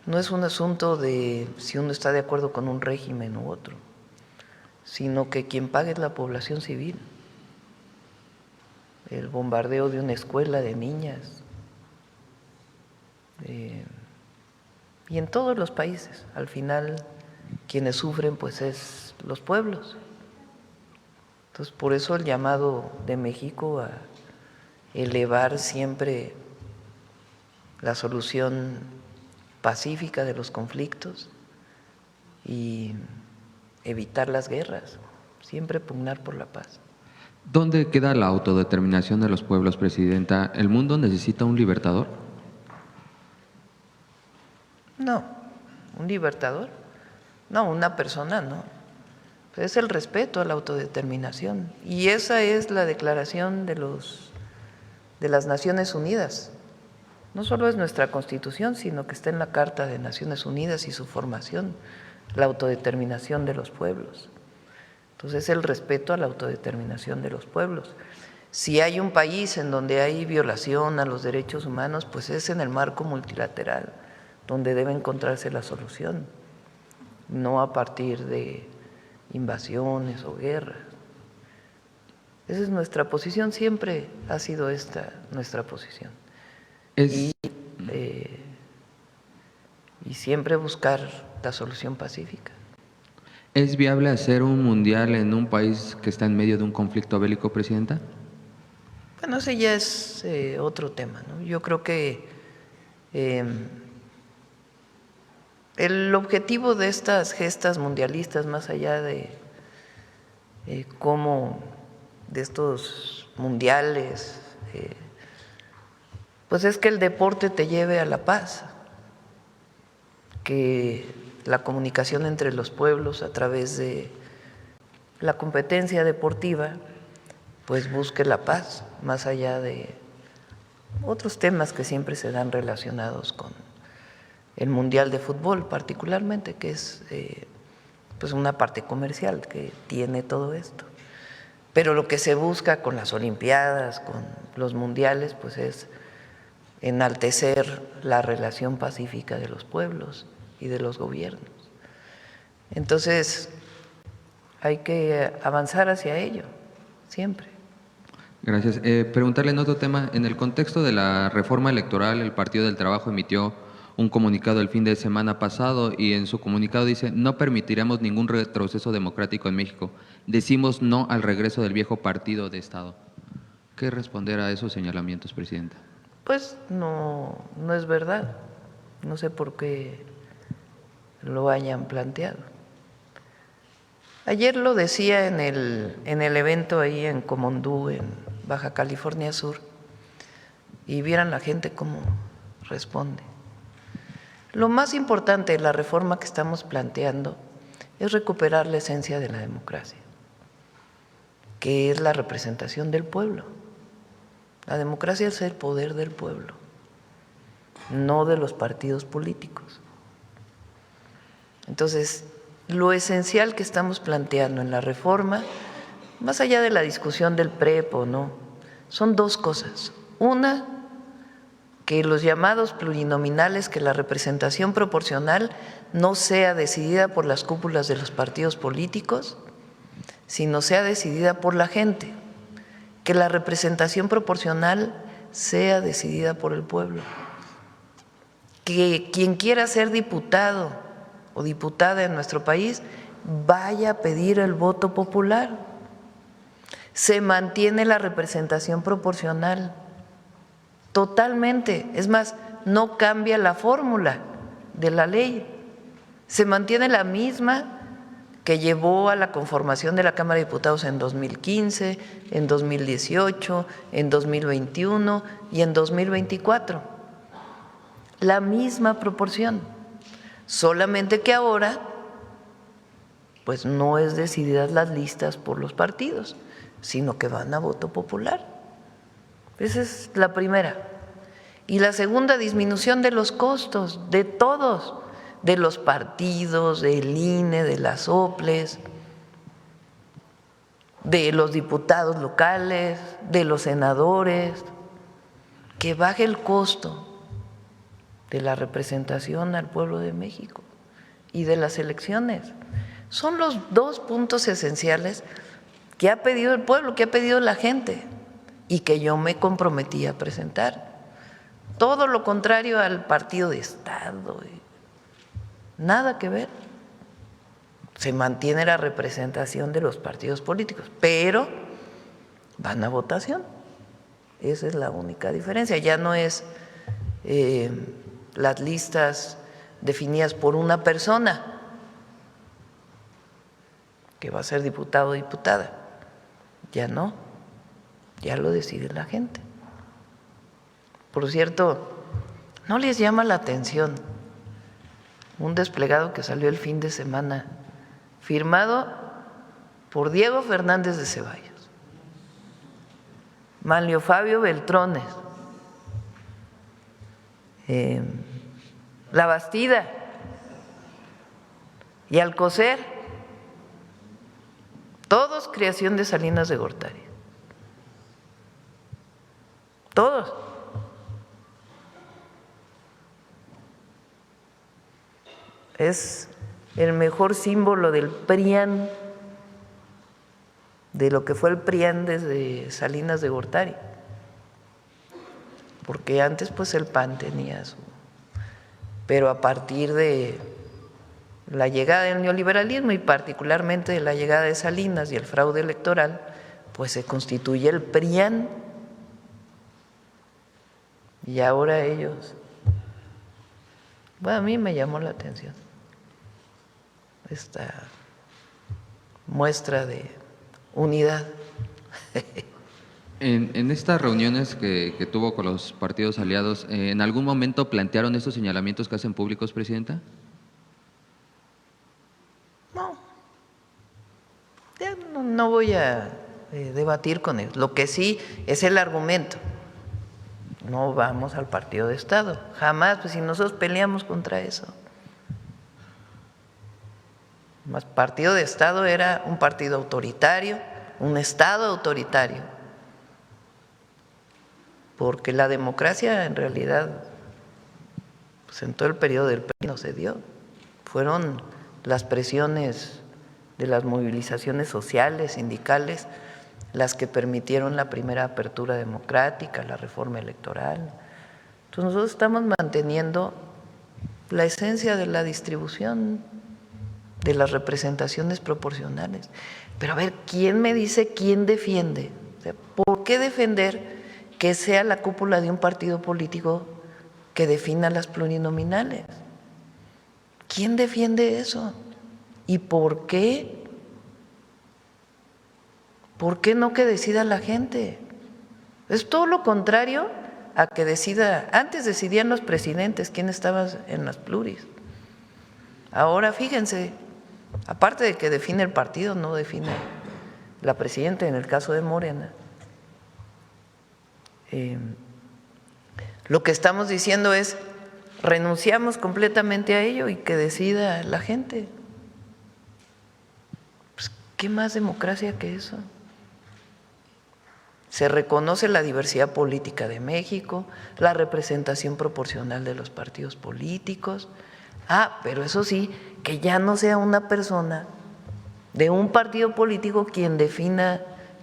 no es un asunto de si uno está de acuerdo con un régimen u otro, sino que quien paga es la población civil. El bombardeo de una escuela de niñas, y en todos los países, al final quienes sufren pues es los pueblos. Entonces por eso el llamado de México a elevar siempre la solución pacífica de los conflictos y evitar las guerras, siempre pugnar por la paz. ¿Dónde queda la autodeterminación de los pueblos, Presidenta? ¿El mundo necesita un libertador? No, un libertador, no, una persona no. Es el respeto a la autodeterminación y esa es la declaración de las Naciones Unidas. No solo es nuestra Constitución, sino que está en la Carta de Naciones Unidas y su formación, la autodeterminación de los pueblos. Entonces es el respeto a la autodeterminación de los pueblos. Si hay un país en donde hay violación a los derechos humanos, pues es en el marco multilateral donde debe encontrarse la solución, no a partir de invasiones o guerras. Esa es nuestra posición, siempre ha sido esta nuestra posición. Y siempre buscar la solución pacífica. ¿Es viable hacer un mundial en un país que está en medio de un conflicto bélico, Presidenta? Bueno, ese ya es otro tema, ¿no? Yo creo que el objetivo de estas gestas mundialistas, más allá de cómo de estos mundiales, pues es que el deporte te lleve a la paz, que la comunicación entre los pueblos a través de la competencia deportiva pues busque la paz, más allá de otros temas que siempre se dan relacionados con el Mundial de Fútbol particularmente, que es pues una parte comercial que tiene todo esto. Pero lo que se busca con las Olimpiadas, con los mundiales, pues es enaltecer la relación pacífica de los pueblos y de los gobiernos. Entonces, hay que avanzar hacia ello, siempre. Gracias. Preguntarle en otro tema, en el contexto de la reforma electoral, el Partido del Trabajo emitió un comunicado el fin de semana pasado y en su comunicado dice: no permitiremos ningún retroceso democrático en México. Decimos no al regreso del viejo partido de Estado. ¿Qué responder a esos señalamientos, Presidenta? Pues no es verdad. No sé por qué lo hayan planteado. Ayer lo decía en el evento ahí en Comondú, en Baja California Sur, y vieran la gente cómo responde. Lo más importante de la reforma que estamos planteando es recuperar la esencia de la democracia, que es la representación del pueblo. La democracia es el poder del pueblo, no de los partidos políticos. Entonces, lo esencial que estamos planteando en la reforma, más allá de la discusión del PREP o no, son dos cosas. Una, que los llamados plurinominales, que la representación proporcional no sea decidida por las cúpulas de los partidos políticos, sino sea decidida por la gente, que la representación proporcional sea decidida por el pueblo, que quien quiera ser diputado o diputada en nuestro país vaya a pedir el voto popular. Se mantiene la representación proporcional totalmente, es más, no cambia la fórmula de la ley, se mantiene la misma que llevó a la conformación de la Cámara de Diputados en 2015, en 2018, en 2021 y en 2024. La misma proporción, solamente que ahora pues no es decididas las listas por los partidos, sino que van a voto popular. Esa es la primera. Y la segunda, disminución de los costos de todos, de los partidos, del INE, de las OPLES, de los diputados locales, de los senadores, que baje el costo de la representación al pueblo de México y de las elecciones. Son los dos puntos esenciales que ha pedido el pueblo, que ha pedido la gente y que yo me comprometí a presentar. Todo lo contrario al partido de Estado, nada que ver. Se mantiene la representación de los partidos políticos, pero van a votación. Esa es la única diferencia. Ya no es las listas definidas por una persona que va a ser diputado o diputada. Ya no, ya lo decide la gente. Por cierto, ¿no les llama la atención un desplegado que salió el fin de semana firmado por Diego Fernández de Ceballos, Manlio Fabio Beltrones, La Bastida y Alcocer, todos creación de Salinas de Gortari, todos. Es el mejor símbolo del PRIAN, de lo que fue el PRIAN desde Salinas de Gortari, porque antes pues el PAN tenía su… Pero a partir de la llegada del neoliberalismo y particularmente de la llegada de Salinas y el fraude electoral, pues se constituye el PRIAN y ahora ellos… Bueno, a mí me llamó la atención esta muestra de unidad. En estas reuniones que tuvo con los partidos aliados, ¿en algún momento plantearon estos señalamientos que hacen públicos, Presidenta? No, ya no voy a debatir con él. Lo que sí es el argumento. No vamos al partido de Estado, jamás, pues si nosotros peleamos contra eso. Más partido de Estado era un partido autoritario, un Estado autoritario, porque la democracia en realidad, pues en todo el periodo del PRI no se dio. Fueron las presiones de las movilizaciones sociales, sindicales, las que permitieron la primera apertura democrática, la reforma electoral. Entonces nosotros estamos manteniendo la esencia de la distribución de las representaciones proporcionales. Pero a ver, ¿quién me dice quién defiende? O sea, ¿por qué defender que sea la cúpula de un partido político que defina las plurinominales? ¿Quién defiende eso? ¿Y por qué? ¿Por qué no que decida la gente? Es todo lo contrario a que decida. Antes decidían los presidentes quién estaba en las pluris. Ahora fíjense, aparte de que define el partido, no define la presidenta en el caso de Morena. Lo que estamos diciendo es renunciamos completamente a ello y que decida la gente. Pues, ¿qué más democracia que eso? Se reconoce la diversidad política de México, la representación proporcional de los partidos políticos. Pero eso sí, que ya no sea una persona de un partido político quien defina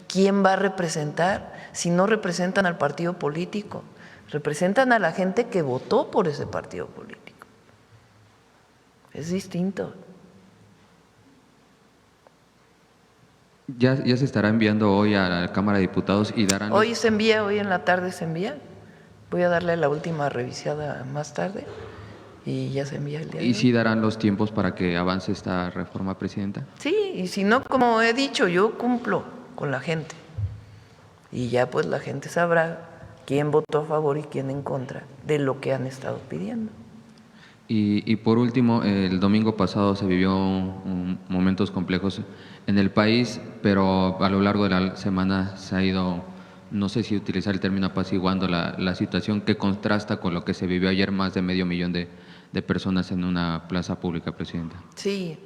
quién va a representar, si no representan al partido político, representan a la gente que votó por ese partido político. Es distinto. Ya se estará enviando hoy a la Cámara de Diputados y darán… Hoy se envía, hoy en la tarde se envía. Voy a darle la última revisada más tarde y ya se envía el día de ¿Y hoy. sí darán los tiempos para que avance esta reforma, Presidenta? Sí, y si no, como he dicho, yo cumplo con la gente. Y ya pues la gente sabrá quién votó a favor y quién en contra de lo que han estado pidiendo. Y por último, el domingo pasado se vivió momentos complejos en el país, pero a lo largo de la semana se ha ido, no sé si utilizar el término apaciguando la situación que contrasta con lo que se vivió ayer, más de 500,000 de personas en una plaza pública, Presidenta. Sí,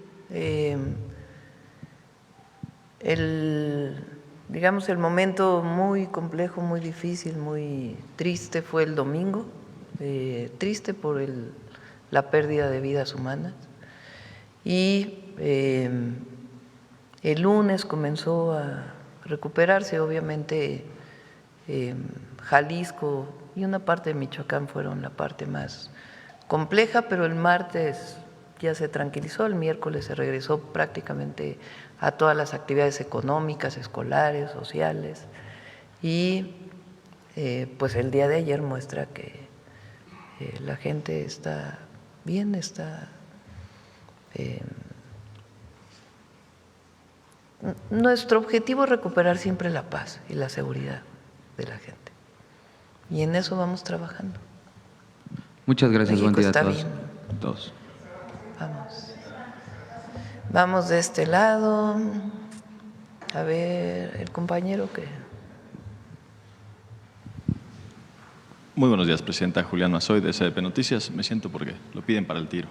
digamos el momento muy complejo, muy difícil, muy triste fue el domingo, triste por la pérdida de vidas humanas. Y el lunes comenzó a recuperarse, obviamente Jalisco y una parte de Michoacán fueron la parte más compleja, pero el martes ya se tranquilizó, el miércoles se regresó prácticamente a todas las actividades económicas, escolares, sociales, y pues el día de ayer muestra que la gente está bien, está… Nuestro objetivo es recuperar siempre la paz y la seguridad de la gente, y en eso vamos trabajando. Muchas gracias, México buen día a está todos. bien. Todos. Vamos de este lado. A ver, el compañero que… Muy buenos días, Presidenta. Julián Mazoy, de SDP Noticias. Me siento porque lo piden para el tiro.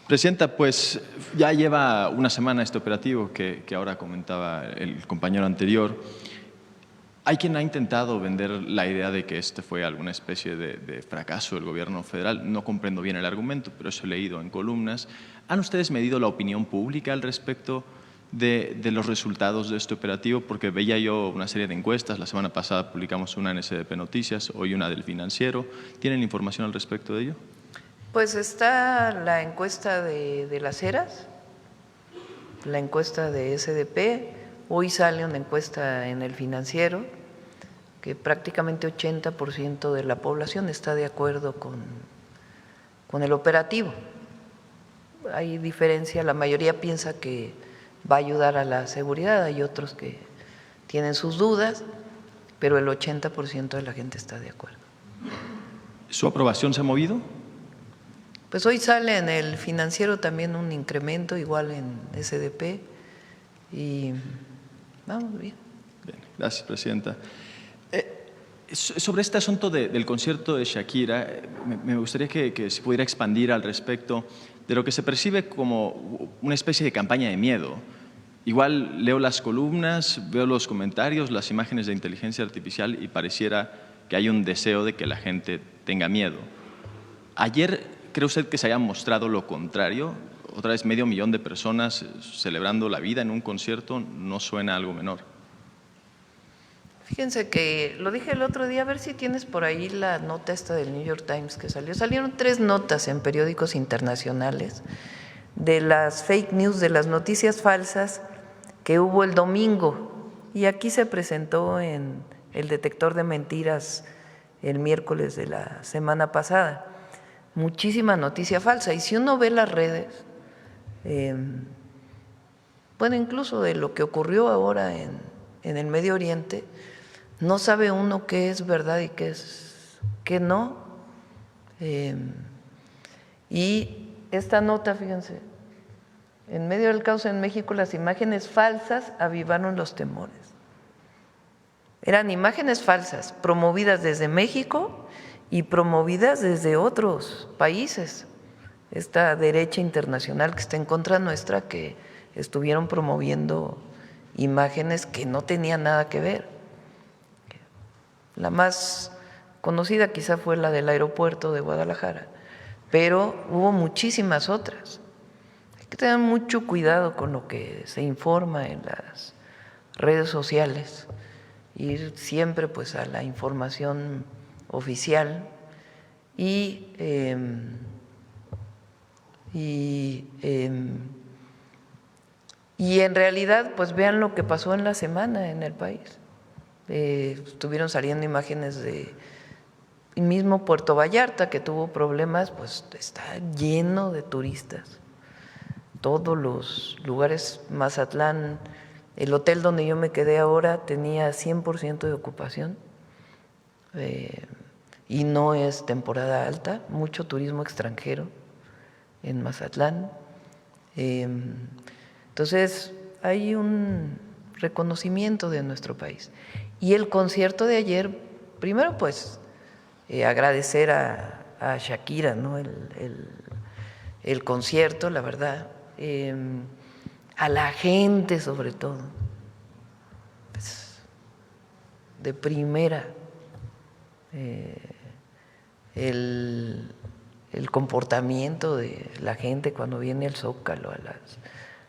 Presidenta, pues ya lleva una semana este operativo que ahora comentaba el compañero anterior. Hay quien ha intentado vender la idea de que este fue alguna especie de fracaso del gobierno federal. No comprendo bien el argumento, pero eso he leído en columnas. ¿Han ustedes medido la opinión pública al respecto de los resultados de este operativo? Porque veía yo una serie de encuestas. La semana pasada publicamos una en SDP Noticias, hoy una del Financiero. ¿Tienen información al respecto de ello? Pues está la encuesta de Las Heras, la encuesta de SDP. Hoy sale una encuesta en el Financiero que prácticamente 80% de la población está de acuerdo con el operativo. Hay diferencia, la mayoría piensa que va a ayudar a la seguridad, hay otros que tienen sus dudas, pero el 80% de la gente está de acuerdo. ¿Su aprobación se ha movido? Pues hoy sale en el Financiero también un incremento, igual en SDP, y vamos bien. Bien, gracias, presidenta. Sobre este asunto del concierto de Shakira, me gustaría que se pudiera expandir al respecto de lo que se percibe como una especie de campaña de miedo. Igual leo las columnas, veo los comentarios, las imágenes de inteligencia artificial y pareciera que hay un deseo de que la gente tenga miedo. Ayer, ¿cree usted que se haya mostrado lo contrario? Otra vez 500,000 de personas celebrando la vida en un concierto no suena algo menor. Fíjense que lo dije el otro día, a ver si tienes por ahí la nota esta del New York Times que salió. Salieron 3 notas en periódicos internacionales de las fake news, de las noticias falsas que hubo el domingo. Y aquí se presentó en el detector de mentiras el miércoles de la semana pasada. Muchísima noticia falsa. Y si uno ve las redes, bueno, incluso de lo que ocurrió ahora en el Medio Oriente, no sabe uno qué es verdad y qué no. Y esta nota, fíjense, en medio del caos en México, las imágenes falsas avivaron los temores. Eran imágenes falsas promovidas desde México y promovidas desde otros países. Esta derecha internacional que está en contra nuestra, que estuvieron promoviendo imágenes que no tenían nada que ver. La más conocida quizá fue la del aeropuerto de Guadalajara, pero hubo muchísimas otras. Hay que tener mucho cuidado con lo que se informa en las redes sociales, ir siempre pues a la información oficial y en realidad pues vean lo que pasó en la semana en el país. Estuvieron saliendo imágenes de el mismo Puerto Vallarta, que tuvo problemas, pues está lleno de turistas. Todos los lugares, Mazatlán, el hotel donde yo me quedé ahora tenía 100% de ocupación y no es temporada alta, mucho turismo extranjero en Mazatlán. Entonces hay un reconocimiento de nuestro país. Y el concierto de ayer, primero pues agradecer a Shakira, ¿no? el concierto, la verdad, a la gente sobre todo, pues, de primera, el comportamiento de la gente cuando viene el Zócalo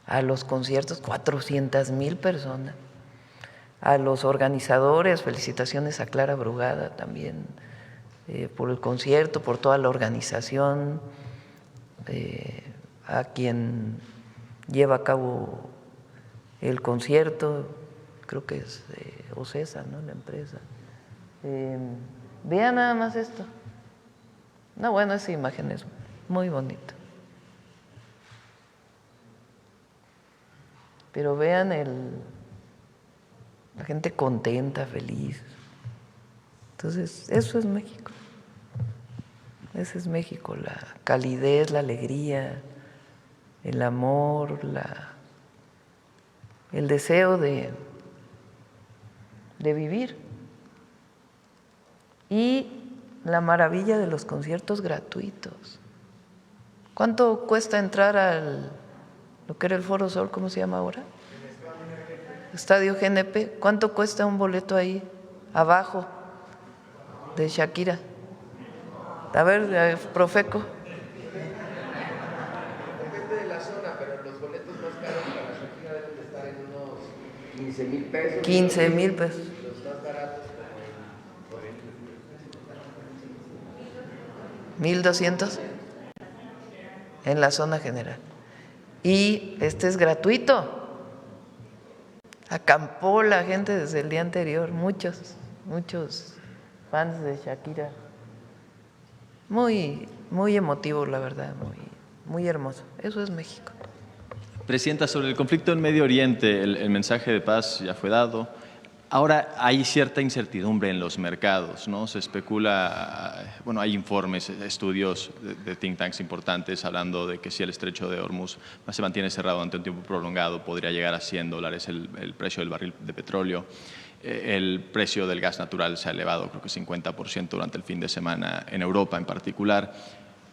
a los conciertos, 400,000 personas. A los organizadores, felicitaciones a Clara Brugada también por el concierto, por toda la organización, a quien lleva a cabo el concierto, creo que es Ocesa, ¿no? La empresa. Vean nada más esto. No, bueno, esa imagen es muy bonita. Pero vean la gente contenta, feliz. Entonces, eso es México. Ese es México, la calidez, la alegría, el amor, el deseo de vivir. Y la maravilla de los conciertos gratuitos. ¿Cuánto cuesta entrar lo que era el Foro Sol, ¿cómo se llama ahora? Estadio GNP. ¿Cuánto cuesta un boleto ahí abajo de Shakira? A ver, Profeco. Depende de la zona, pero los boletos más caros para Shakira deben de estar en unos 15,000 pesos. 15,000 pesos. Los más baratos como 1,200 en la zona general. Y este es gratuito. Acampó la gente desde el día anterior, muchos fans de Shakira. Muy, muy emotivo, la verdad, muy hermoso. Eso es México. Presidenta, sobre el conflicto en Medio Oriente, el mensaje de paz ya fue dado. Ahora hay cierta incertidumbre en los mercados, ¿no? Se especula, bueno, hay informes, estudios de think tanks importantes hablando de que si el estrecho de Hormuz se mantiene cerrado durante un tiempo prolongado, podría llegar a $100 el precio del barril de petróleo. El precio del gas natural se ha elevado, creo que 50% durante el fin de semana en Europa en particular.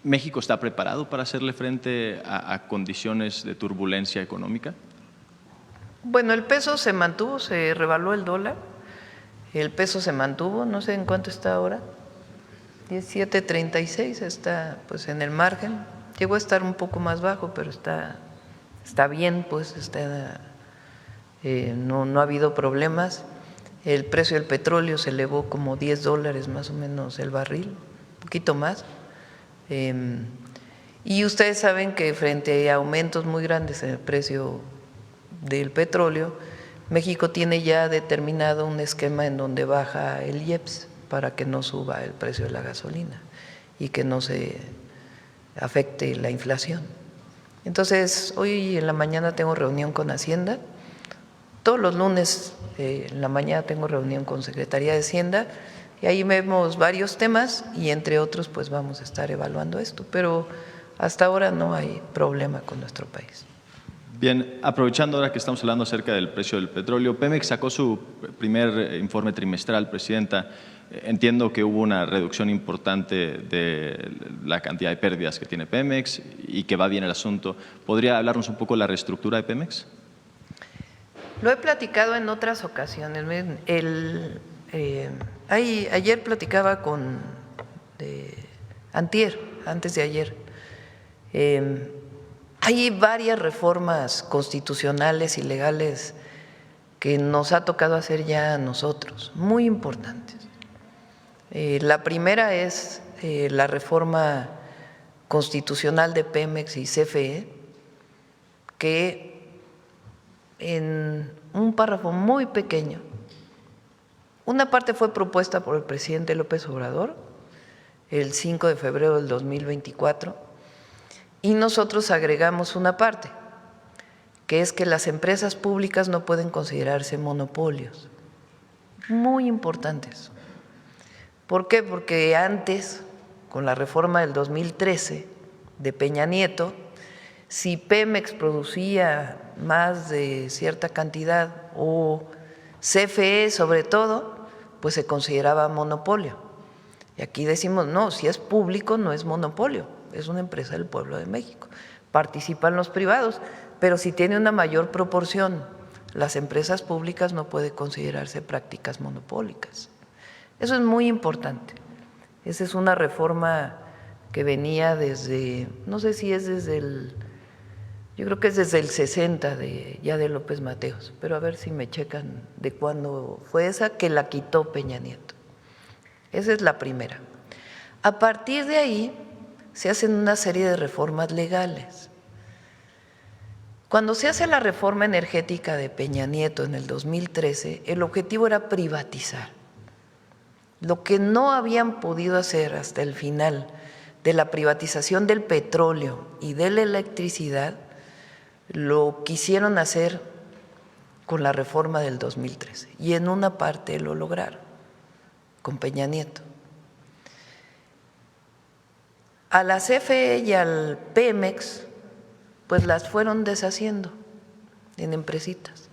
¿México está preparado para hacerle frente a condiciones de turbulencia económica? Bueno, el peso se mantuvo, se revaluó el dólar, el peso se mantuvo, no sé en cuánto está ahora, 17.36, está pues en el margen, llegó a estar un poco más bajo, pero está bien, pues no ha habido problemas. El precio del petróleo se elevó como $10 más o menos el barril, un poquito más. Y ustedes saben que frente a aumentos muy grandes en el precio del petróleo, México tiene ya determinado un esquema en donde baja el IEPS para que no suba el precio de la gasolina y que no se afecte la inflación. Entonces, hoy en la mañana tengo reunión con Hacienda, todos los lunes en la mañana tengo reunión con Secretaría de Hacienda y ahí vemos varios temas y entre otros pues vamos a estar evaluando esto, pero hasta ahora no hay problema con nuestro país. Bien, aprovechando ahora que estamos hablando acerca del precio del petróleo, Pemex sacó su primer informe trimestral, Presidenta. Entiendo que hubo una reducción importante de la cantidad de pérdidas que tiene Pemex y que va bien el asunto. ¿Podría hablarnos un poco de la reestructura de Pemex? Lo he platicado en otras ocasiones. Ayer platicaba con antes de ayer. Hay varias reformas constitucionales y legales que nos ha tocado hacer ya a nosotros, muy importantes. La primera es la reforma constitucional de Pemex y CFE, que en un párrafo muy pequeño, una parte fue propuesta por el presidente López Obrador el 5 de febrero del 2024, y nosotros agregamos una parte, que es que las empresas públicas no pueden considerarse monopolios. Muy importantes. ¿Por qué? Porque antes, con la reforma del 2013 de Peña Nieto, si Pemex producía más de cierta cantidad o CFE sobre todo, pues se consideraba monopolio. Y aquí decimos, no, si es público no es monopolio, es una empresa del pueblo de México. Participan los privados, pero si tiene una mayor proporción, las empresas públicas no pueden considerarse prácticas monopólicas. Eso es muy importante. Esa es una reforma que venía desde, no sé si es desde yo creo que es desde el 60 ya de López Mateos, pero a ver si me checan de cuándo fue esa, que la quitó Peña Nieto. Esa es la primera. A partir de ahí se hacen una serie de reformas legales. Cuando se hace la reforma energética de Peña Nieto en el 2013, el objetivo era privatizar. Lo que no habían podido hacer hasta el final de la privatización del petróleo y de la electricidad, lo quisieron hacer con la reforma del 2013 y en una parte lo lograron con Peña Nieto. A la CFE y al Pemex pues las fueron deshaciendo en empresitas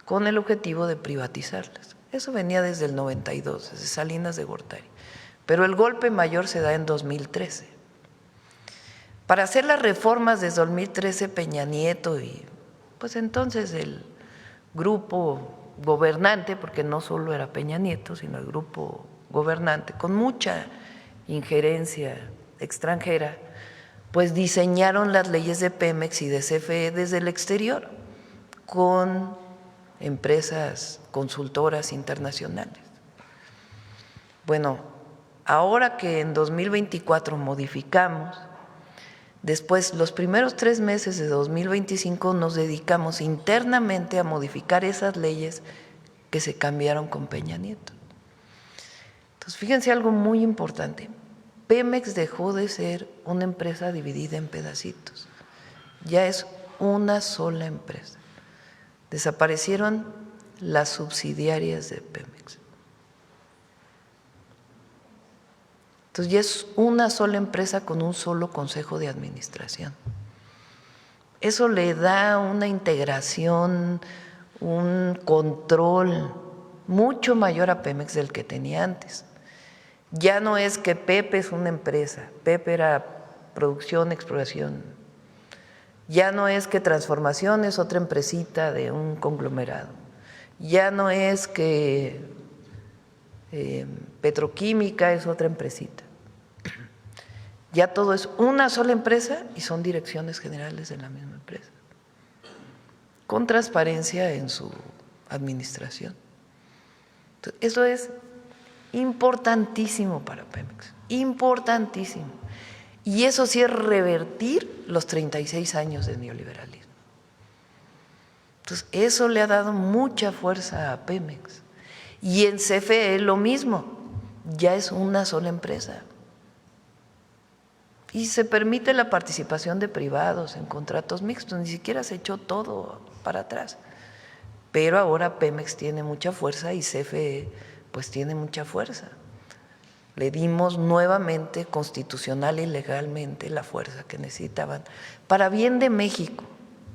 con el objetivo de privatizarlas. Eso venía desde el 92, desde Salinas de Gortari, pero el golpe mayor se da en 2013. Para hacer las reformas desde 2013, Peña Nieto y pues entonces el grupo gobernante, porque no solo era Peña Nieto, sino el grupo gobernante, con mucha injerencia extranjera, pues diseñaron las leyes de Pemex y de CFE desde el exterior, con empresas consultoras internacionales. Bueno, ahora que en 2024 modificamos, después, los primeros 3 meses de 2025 nos dedicamos internamente a modificar esas leyes que se cambiaron con Peña Nieto. Entonces, fíjense algo muy importante. Pemex dejó de ser una empresa dividida en pedacitos. Ya es una sola empresa. Desaparecieron las subsidiarias de Pemex. Entonces ya es una sola empresa con un solo consejo de administración. Eso le da una integración, un control mucho mayor a Pemex del que tenía antes. Ya no es que Pepe es una empresa, Pepe era producción, exploración. Ya no es que Transformación es otra empresita de un conglomerado. Ya no es que Petroquímica es otra empresita. Ya todo es una sola empresa y son direcciones generales de la misma empresa, con transparencia en su administración. Entonces, eso es importantísimo para Pemex, importantísimo. Y eso sí es revertir los 36 años de neoliberalismo. Entonces, eso le ha dado mucha fuerza a Pemex. Y en CFE lo mismo, ya es una sola empresa. Y se permite la participación de privados en contratos mixtos, ni siquiera se echó todo para atrás. Pero ahora Pemex tiene mucha fuerza y CFE pues tiene mucha fuerza. Le dimos nuevamente constitucional y legalmente la fuerza que necesitaban para bien de México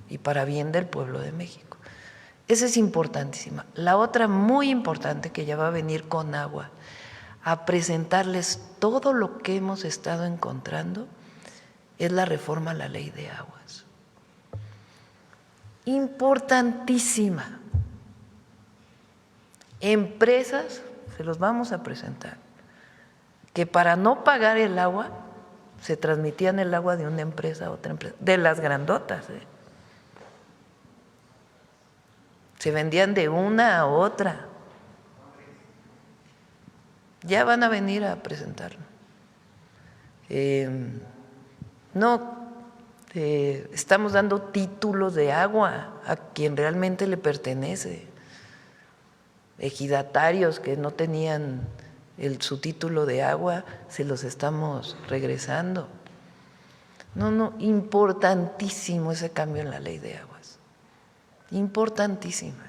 y para bien del pueblo de México. Esa es importantísima. La otra muy importante que ya va a venir con agua a presentarles todo lo que hemos estado encontrando es la reforma a la ley de aguas. Importantísima. Empresas, se los vamos a presentar, que para no pagar el agua, se transmitían el agua de una empresa a otra empresa, de las grandotas. Se vendían de una a otra. Ya van a venir a presentarlo. Estamos dando títulos de agua a quien realmente le pertenece. Ejidatarios que no tenían su título de agua, se los estamos regresando. Importantísimo ese cambio en la ley de aguas. Importantísima.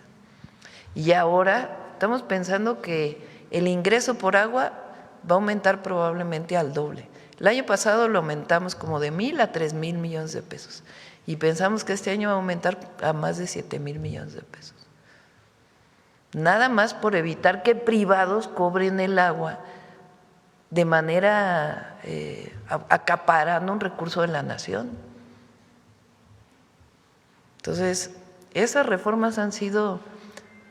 Y ahora estamos pensando que el ingreso por agua va a aumentar probablemente al doble. El año pasado lo aumentamos como de 1,000 a 3,000 millones de pesos y pensamos que este año va a aumentar a más de 7,000 millones de pesos. Nada más por evitar que privados cobren el agua de manera acaparando un recurso de la nación. Entonces, esas reformas han sido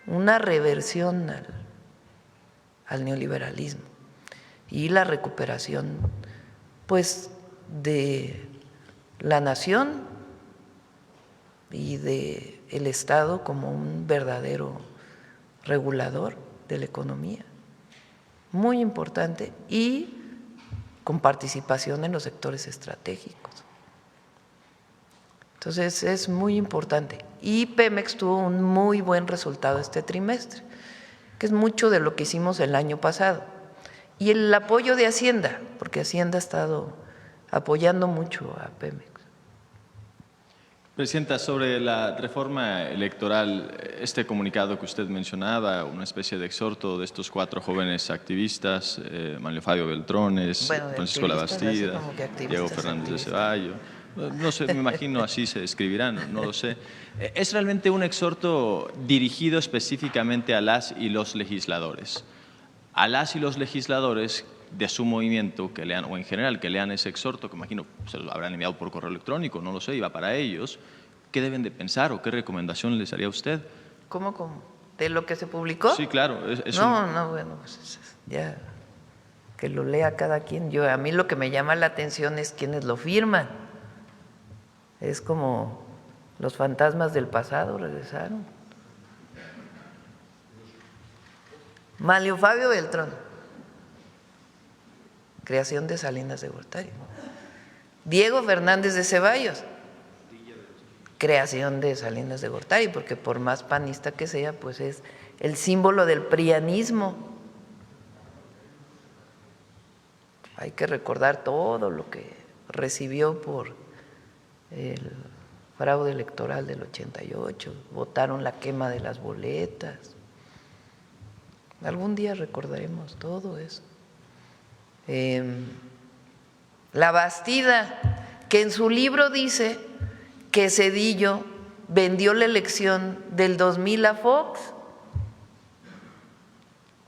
una reversión al neoliberalismo y la recuperación pues de la nación y de el Estado como un verdadero regulador de la economía, muy importante, y con participación en los sectores estratégicos. Entonces es muy importante. Y Pemex tuvo un muy buen resultado este trimestre, que es mucho de lo que hicimos el año pasado. Y el apoyo de Hacienda, porque Hacienda ha estado apoyando mucho a Pemex. Presidenta, sobre la reforma electoral, este comunicado que usted mencionaba, una especie de exhorto de estos 4 jóvenes activistas, Manlio Fabio Beltrones, Francisco Labastida, Diego Fernández de Ceballos, no sé, me imagino así se describirán, no lo sé. ¿Es realmente un exhorto dirigido específicamente a las y los legisladores? A las y los legisladores de su movimiento que lean, o en general que lean ese exhorto, que imagino se lo habrán enviado por correo electrónico, no lo sé, iba para ellos, ¿qué deben de pensar o qué recomendación les haría usted? ¿Cómo? ¿De lo que se publicó? Sí, claro. Bueno, pues ya que lo lea cada quien. A mí lo que me llama la atención es quienes lo firman. Es como los fantasmas del pasado regresaron. Manlio Fabio Beltrón, creación de Salinas de Gortari. Diego Fernández de Ceballos, creación de Salinas de Gortari, porque por más panista que sea, pues es el símbolo del prianismo. Hay que recordar todo lo que recibió por fraude electoral del 88, votaron la quema de las boletas. Algún día recordaremos todo eso. La Bastida, que en su libro dice que Zedillo vendió la elección del 2000 a Fox.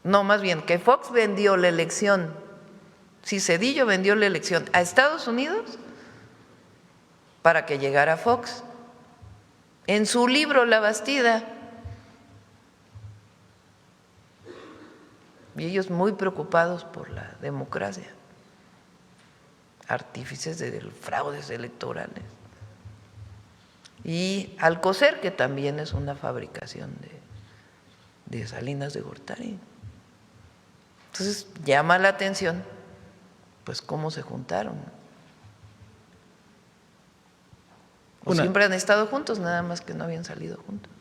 No, más bien, que Fox vendió la elección. Sí, Zedillo vendió la elección a Estados Unidos para que llegara Fox. En su libro La Bastida. Y ellos muy preocupados por la democracia, artífices de fraudes electorales. Y Alcocer, que también es una fabricación de Salinas de Gortari. Entonces llama la atención pues cómo se juntaron. O siempre han estado juntos, nada más que no habían salido juntos.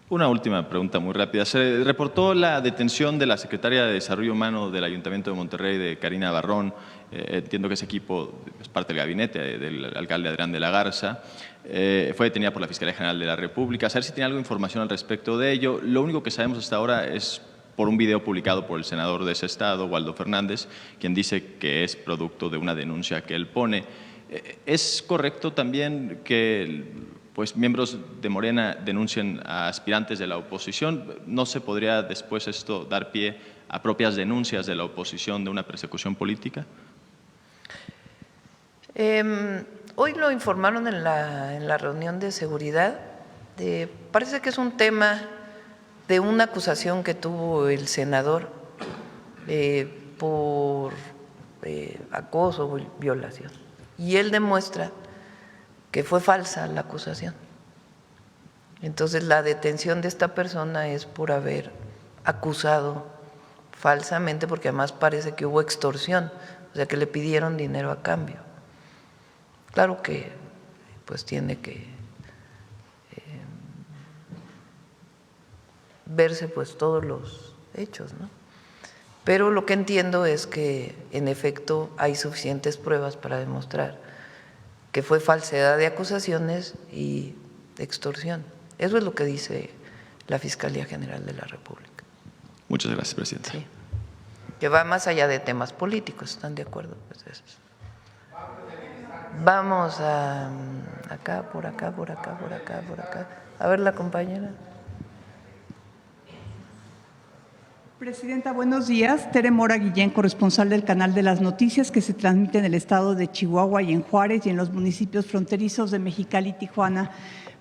Una última pregunta muy rápida. Se reportó la detención de la secretaria de Desarrollo Humano del Ayuntamiento de Monterrey, de Karina Barrón. Entiendo que ese equipo es parte del gabinete del alcalde Adrián de la Garza. Fue detenida por la Fiscalía General de la República. A saber si tiene algo de información al respecto de ello. Lo único que sabemos hasta ahora es por un video publicado por el senador de ese estado, Waldo Fernández, quien dice que es producto de una denuncia que él pone. ¿Es correcto también que pues miembros de Morena denuncien a aspirantes de la oposición? ¿No se podría después esto dar pie a propias denuncias de la oposición de una persecución política? Hoy lo informaron en la reunión de seguridad. Parece que es un tema de una acusación que tuvo el senador por acoso o violación. Y él demuestra que fue falsa la acusación. Entonces la detención de esta persona es por haber acusado falsamente, porque además parece que hubo extorsión, o sea que le pidieron dinero a cambio. Claro que pues tiene que verse pues todos los hechos, ¿no? Pero lo que entiendo es que en efecto hay suficientes pruebas para demostrar que fue falsedad de acusaciones y extorsión. Eso es lo que dice la Fiscalía General de la República. Muchas gracias, presidenta. Sí. Que va más allá de temas políticos, ¿están de acuerdo? Pues eso. Vamos a acá, por acá, por acá, por acá, por acá. A ver la compañera. Presidenta, buenos días. Tere Mora Guillén, corresponsal del Canal de las Noticias, que se transmite en el estado de Chihuahua y en Juárez y en los municipios fronterizos de Mexicali y Tijuana.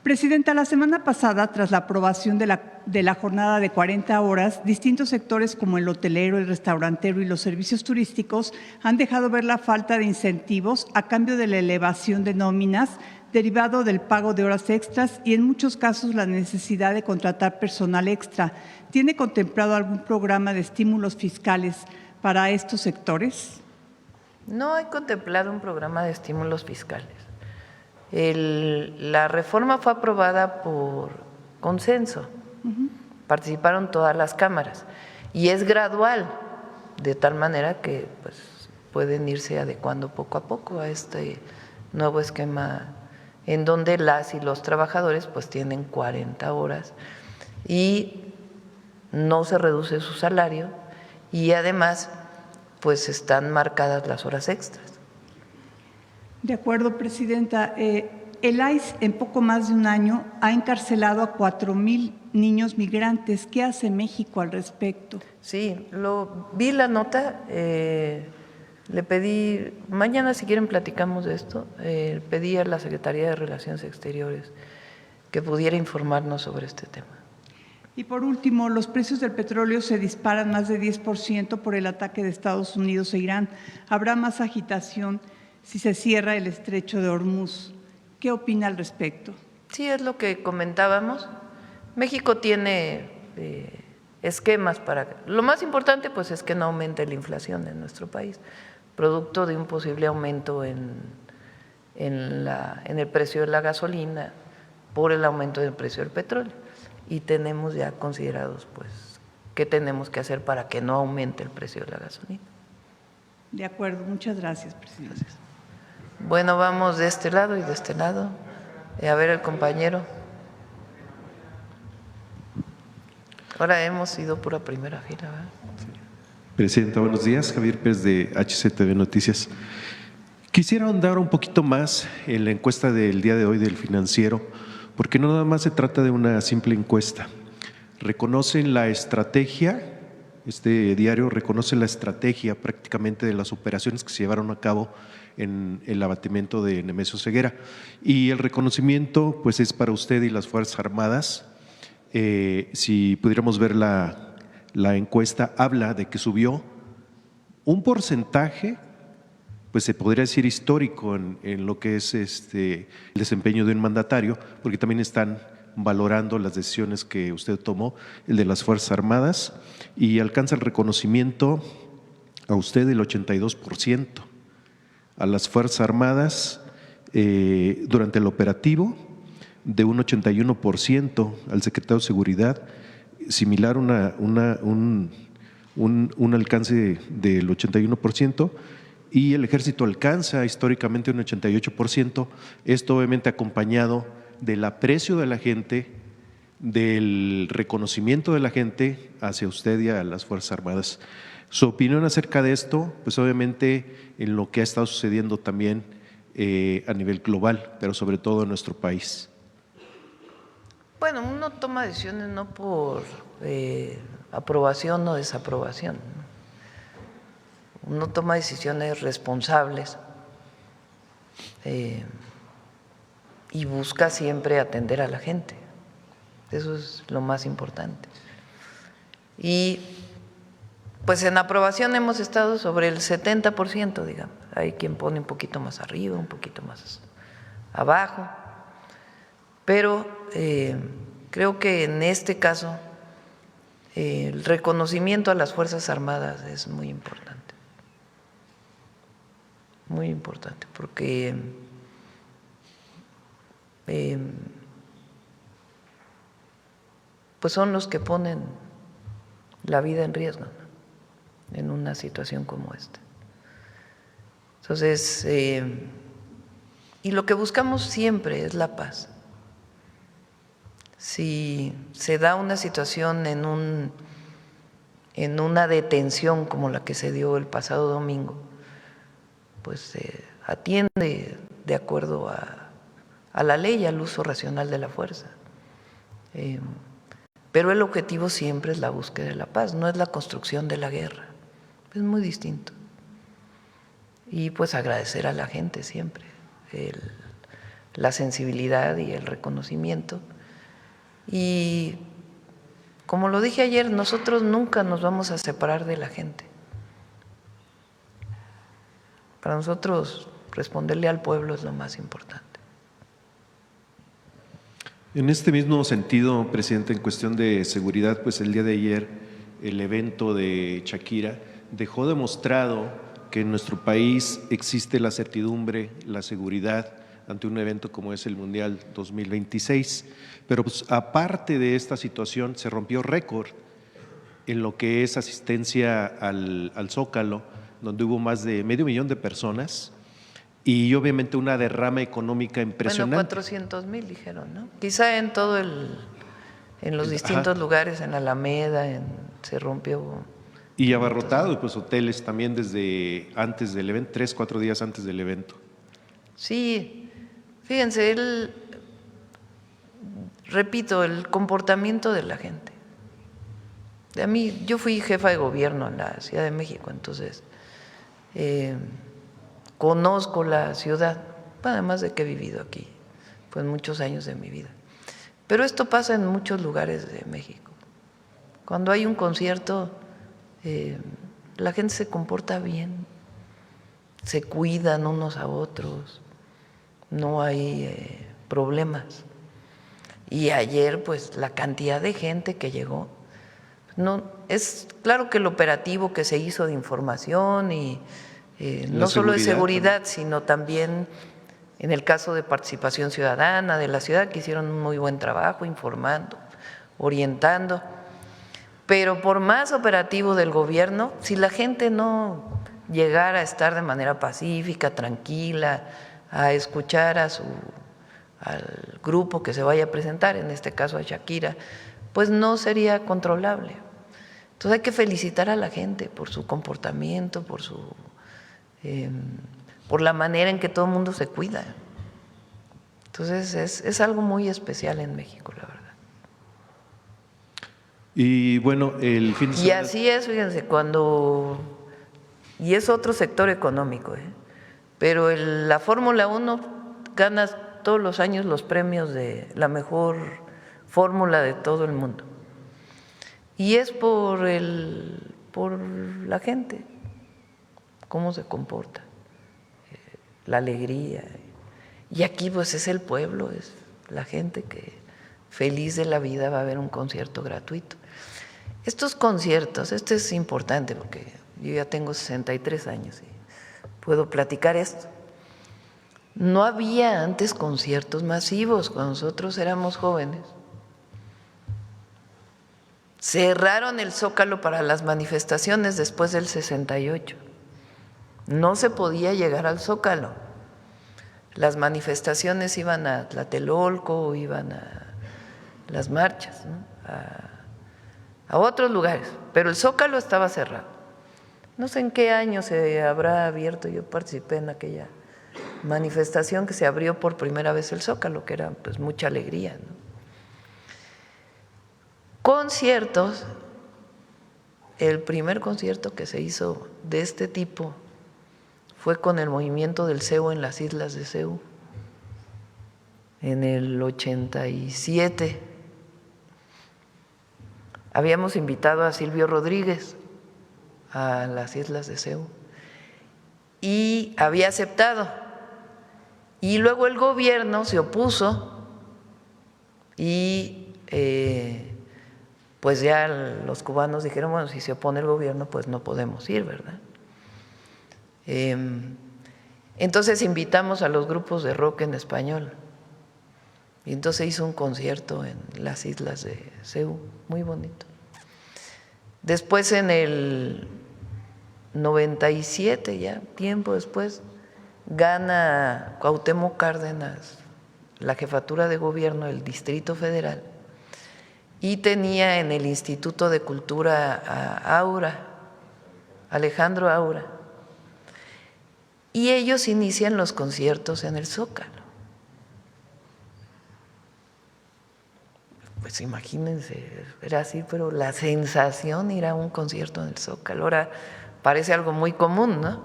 Presidenta, la semana pasada, tras la aprobación de la jornada de 40 horas, distintos sectores como el hotelero, el restaurantero y los servicios turísticos han dejado ver la falta de incentivos a cambio de la elevación de nóminas derivado del pago de horas extras y en muchos casos la necesidad de contratar personal extra. ¿Tiene contemplado algún programa de estímulos fiscales para estos sectores? No hay contemplado un programa de estímulos fiscales. La reforma fue aprobada por consenso, participaron todas las cámaras y es gradual, de tal manera que pues, pueden irse adecuando poco a poco a este nuevo esquema en donde las y los trabajadores pues tienen 40 horas y no se reduce su salario y además pues están marcadas las horas extras. De acuerdo, Presidenta. El ICE en poco más de un año ha encarcelado a 4,000 niños migrantes. ¿Qué hace México al respecto? Sí, vi la nota, le pedí, mañana si quieren platicamos de esto, pedí a la Secretaría de Relaciones Exteriores que pudiera informarnos sobre este tema. Y por último, los precios del petróleo se disparan más de 10% por el ataque de Estados Unidos e Irán. ¿Habrá más agitación si se cierra el estrecho de Hormuz? ¿Qué opina al respecto? Sí, es lo que comentábamos. México tiene esquemas para… Lo más importante pues es que no aumente la inflación en nuestro país, producto de un posible aumento en el precio de la gasolina por el aumento del precio del petróleo. Y tenemos ya considerados pues qué tenemos que hacer para que no aumente el precio de la gasolina. De acuerdo, muchas gracias, Presidenta. Gracias. Bueno, vamos de este lado y de este lado. A ver, el compañero. Ahora hemos ido pura primera fila, ¿verdad? Presidenta, buenos días. Javier Pérez de HCTV Noticias. Quisiera ahondar un poquito más en la encuesta del día de hoy del Financiero, porque no nada más se trata de una simple encuesta. Reconocen la estrategia, este diario reconoce la estrategia prácticamente de las operaciones que se llevaron a cabo en el abatimiento de Nemesio Ceguera. Y el reconocimiento pues es para usted y las Fuerzas Armadas. Si pudiéramos ver la encuesta, habla de que subió un porcentaje, pues se podría decir histórico en lo que es el desempeño de un mandatario, porque también están valorando las decisiones que usted tomó, el de las Fuerzas Armadas, y alcanza el reconocimiento a usted del 82%, a las Fuerzas Armadas durante el operativo de un 81%, al secretario de Seguridad, similar un alcance del 81%, y el Ejército alcanza históricamente un 88%, esto obviamente acompañado del aprecio de la gente, del reconocimiento de la gente hacia usted y a las Fuerzas Armadas. Su opinión acerca de esto, pues obviamente en lo que ha estado sucediendo también a nivel global, pero sobre todo en nuestro país. Bueno, uno toma decisiones no por aprobación o desaprobación. Uno toma decisiones responsables y busca siempre atender a la gente. Eso es lo más importante. Y pues en aprobación hemos estado sobre el 70%, digamos. Hay quien pone un poquito más arriba, un poquito más abajo, pero creo que en este caso el reconocimiento a las Fuerzas Armadas es muy importante. Muy importante, porque pues son los que ponen la vida en riesgo, ¿no?, en una situación como esta. Entonces, y lo que buscamos siempre es la paz. Si se da una situación en una detención como la que se dio el pasado domingo, pues se atiende de acuerdo a la ley, al uso racional de la fuerza. Pero el objetivo siempre es la búsqueda de la paz, no es la construcción de la guerra. Es muy distinto. Y pues agradecer a la gente siempre la sensibilidad y el reconocimiento. Y como lo dije ayer, nosotros nunca nos vamos a separar de la gente. Para nosotros responderle al pueblo es lo más importante. En este mismo sentido, presidente, en cuestión de seguridad, pues el día de ayer el evento de Shakira dejó demostrado que en nuestro país existe la certidumbre, la seguridad ante un evento como es el Mundial 2026. Pero pues, aparte de esta situación, se rompió récord en lo que es asistencia al Zócalo, donde hubo más de 500,000 de personas y obviamente una derrama económica impresionante. Bueno, 400,000 dijeron, ¿no? Quizá en todo en los distintos lugares, en Alameda, se rompió. Y abarrotado, pues hoteles también desde antes del evento, 3, 4 días antes del evento. Sí, fíjense, repito, el comportamiento de la gente. A mí, yo fui jefa de gobierno en la Ciudad de México, entonces conozco la ciudad, además de que he vivido aquí pues muchos años de mi vida. Pero esto pasa en muchos lugares de México. Cuando hay un concierto, la gente se comporta bien, se cuidan unos a otros, no hay problemas. Y ayer, pues, la cantidad de gente que llegó, no, es claro que el operativo que se hizo de información y no solo de seguridad, sino también en el caso de participación ciudadana de la ciudad, que hicieron un muy buen trabajo informando, orientando. Pero por más operativo del gobierno, si la gente no llegara a estar de manera pacífica, tranquila, a escuchar a al grupo que se vaya a presentar, en este caso a Shakira, pues no sería controlable. Entonces hay que felicitar a la gente por su comportamiento, por la manera en que todo el mundo se cuida. Entonces es algo muy especial en México, la verdad. Y bueno, el fin de semana… Y así es, fíjense, y es otro sector económico, pero la Fórmula 1 gana todos los años los premios de la mejor fórmula de todo el mundo. Y es por la gente, cómo se comporta, la alegría. Y aquí pues es el pueblo, es la gente que feliz de la vida va a ver un concierto gratuito. Estos conciertos, este es importante porque yo ya tengo 63 años y puedo platicar esto. No había antes conciertos masivos cuando nosotros éramos jóvenes. Cerraron el Zócalo para las manifestaciones después del 68. No se podía llegar al Zócalo. Las manifestaciones iban a Tlatelolco, iban a las marchas, ¿no? a otros lugares, pero el Zócalo estaba cerrado. No sé en qué año se habrá abierto, yo participé en aquella manifestación que se abrió por primera vez el Zócalo, que era pues mucha alegría, ¿no? Conciertos, el primer concierto que se hizo de este tipo fue con el movimiento del CEU en las islas de CEU, en el 87. Habíamos invitado a Silvio Rodríguez a las islas de CEU y había aceptado. Y luego el gobierno se opuso y pues ya los cubanos dijeron, bueno, si se opone el gobierno, pues no podemos ir, ¿verdad? Entonces invitamos a los grupos de rock en español y entonces hizo un concierto en las islas de CEU, muy bonito. Después en el 97, ya tiempo después, gana Cuauhtémoc Cárdenas la jefatura de gobierno del Distrito Federal y tenía en el Instituto de Cultura a Alejandro Aura, y ellos inician los conciertos en el Zócalo. Pues imagínense, era así, pero la sensación ir a un concierto en el Zócalo ahora parece algo muy común, ¿no?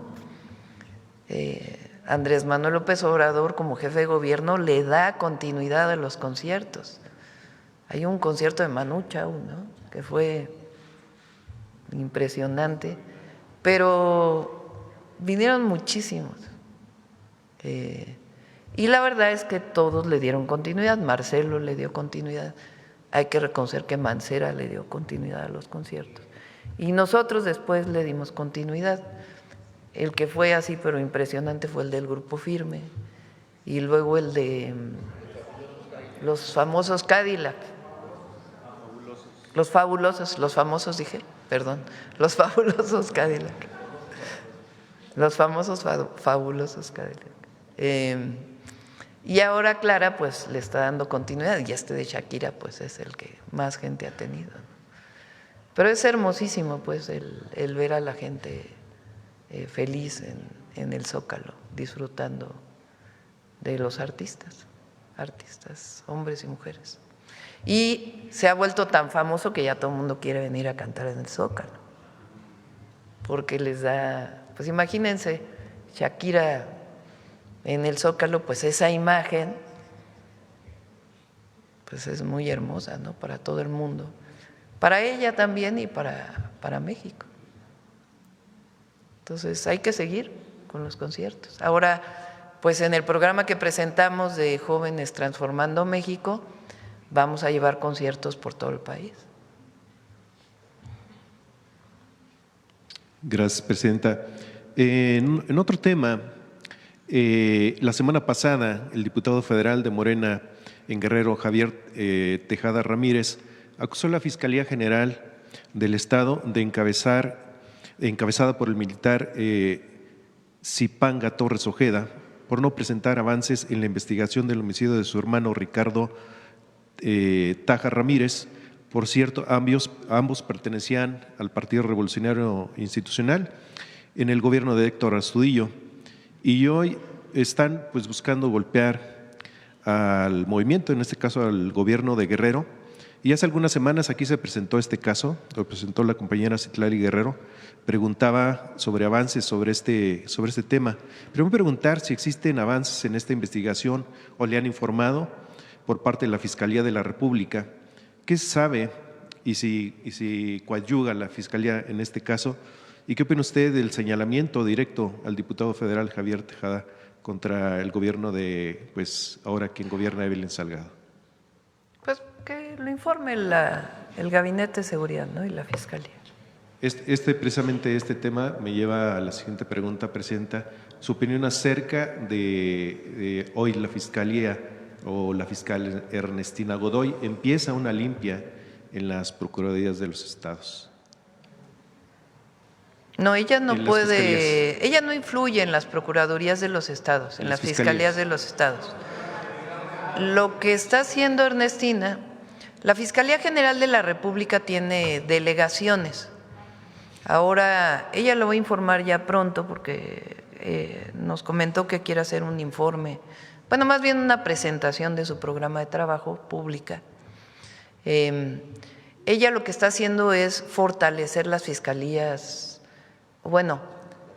Andrés Manuel López Obrador, como jefe de gobierno, le da continuidad a los conciertos. Hay un concierto de Manu Chao, ¿no?, que fue impresionante, pero vinieron muchísimos. Y la verdad es que todos le dieron continuidad. Marcelo le dio continuidad. Hay que reconocer que Mancera le dio continuidad a los conciertos. Y nosotros después le dimos continuidad. El que fue así, pero impresionante, fue el del Grupo Firme. Y luego el de los famosos Cadillac. Los famosos Cadillac. Los famosos fabulosos Cadillac. Y ahora Clara pues le está dando continuidad, y este de Shakira pues es el que más gente ha tenido. Pero es hermosísimo pues el ver a la gente feliz en el Zócalo, disfrutando de los artistas, hombres y mujeres. Y se ha vuelto tan famoso que ya todo el mundo quiere venir a cantar en el Zócalo, porque les da, pues imagínense, Shakira en el Zócalo, pues esa imagen pues es muy hermosa, ¿no?, para todo el mundo, para ella también y para México. Entonces hay que seguir con los conciertos. Ahora, pues en el programa que presentamos de Jóvenes Transformando México, vamos a llevar conciertos por todo el país. Gracias, Presidenta. En otro tema, la semana pasada el diputado federal de Morena en Guerrero, Javier Tejada Ramírez, acusó a la Fiscalía General del Estado de encabezada por el militar Zipanga Torres Ojeda, por no presentar avances en la investigación del homicidio de su hermano Ricardo Taja Ramírez. Por cierto, ambos pertenecían al Partido Revolucionario Institucional en el gobierno de Héctor Astudillo y hoy están pues buscando golpear al movimiento, en este caso al gobierno de Guerrero. Y hace algunas semanas aquí se presentó este caso, lo presentó la compañera Citlali Guerrero, preguntaba sobre avances sobre este tema. Pero voy a preguntar si existen avances en esta investigación o le han informado por parte de la Fiscalía de la República. ¿Qué se sabe y si coadyuga la Fiscalía en este caso? ¿Y qué opina usted del señalamiento directo al diputado federal Javier Tejada contra el gobierno de, pues ahora quien gobierna, Evelyn Salgado? Pues que lo informe el Gabinete de Seguridad, ¿no? Y la Fiscalía. Precisamente este tema me lleva a la siguiente pregunta, Presidenta. Su opinión acerca de hoy la Fiscalía o la fiscal Ernestina Godoy empieza una limpia en las Procuradurías de los Estados. No, ella no puede, ella no influye en las Procuradurías de los Estados, en las Fiscalías de los Estados. Lo que está haciendo Ernestina, la Fiscalía General de la República tiene delegaciones. Ahora, ella lo va a informar ya pronto porque nos comentó que quiere hacer un informe, bueno, más bien una presentación de su programa de trabajo pública. Ella lo que está haciendo es fortalecer las fiscalías, bueno,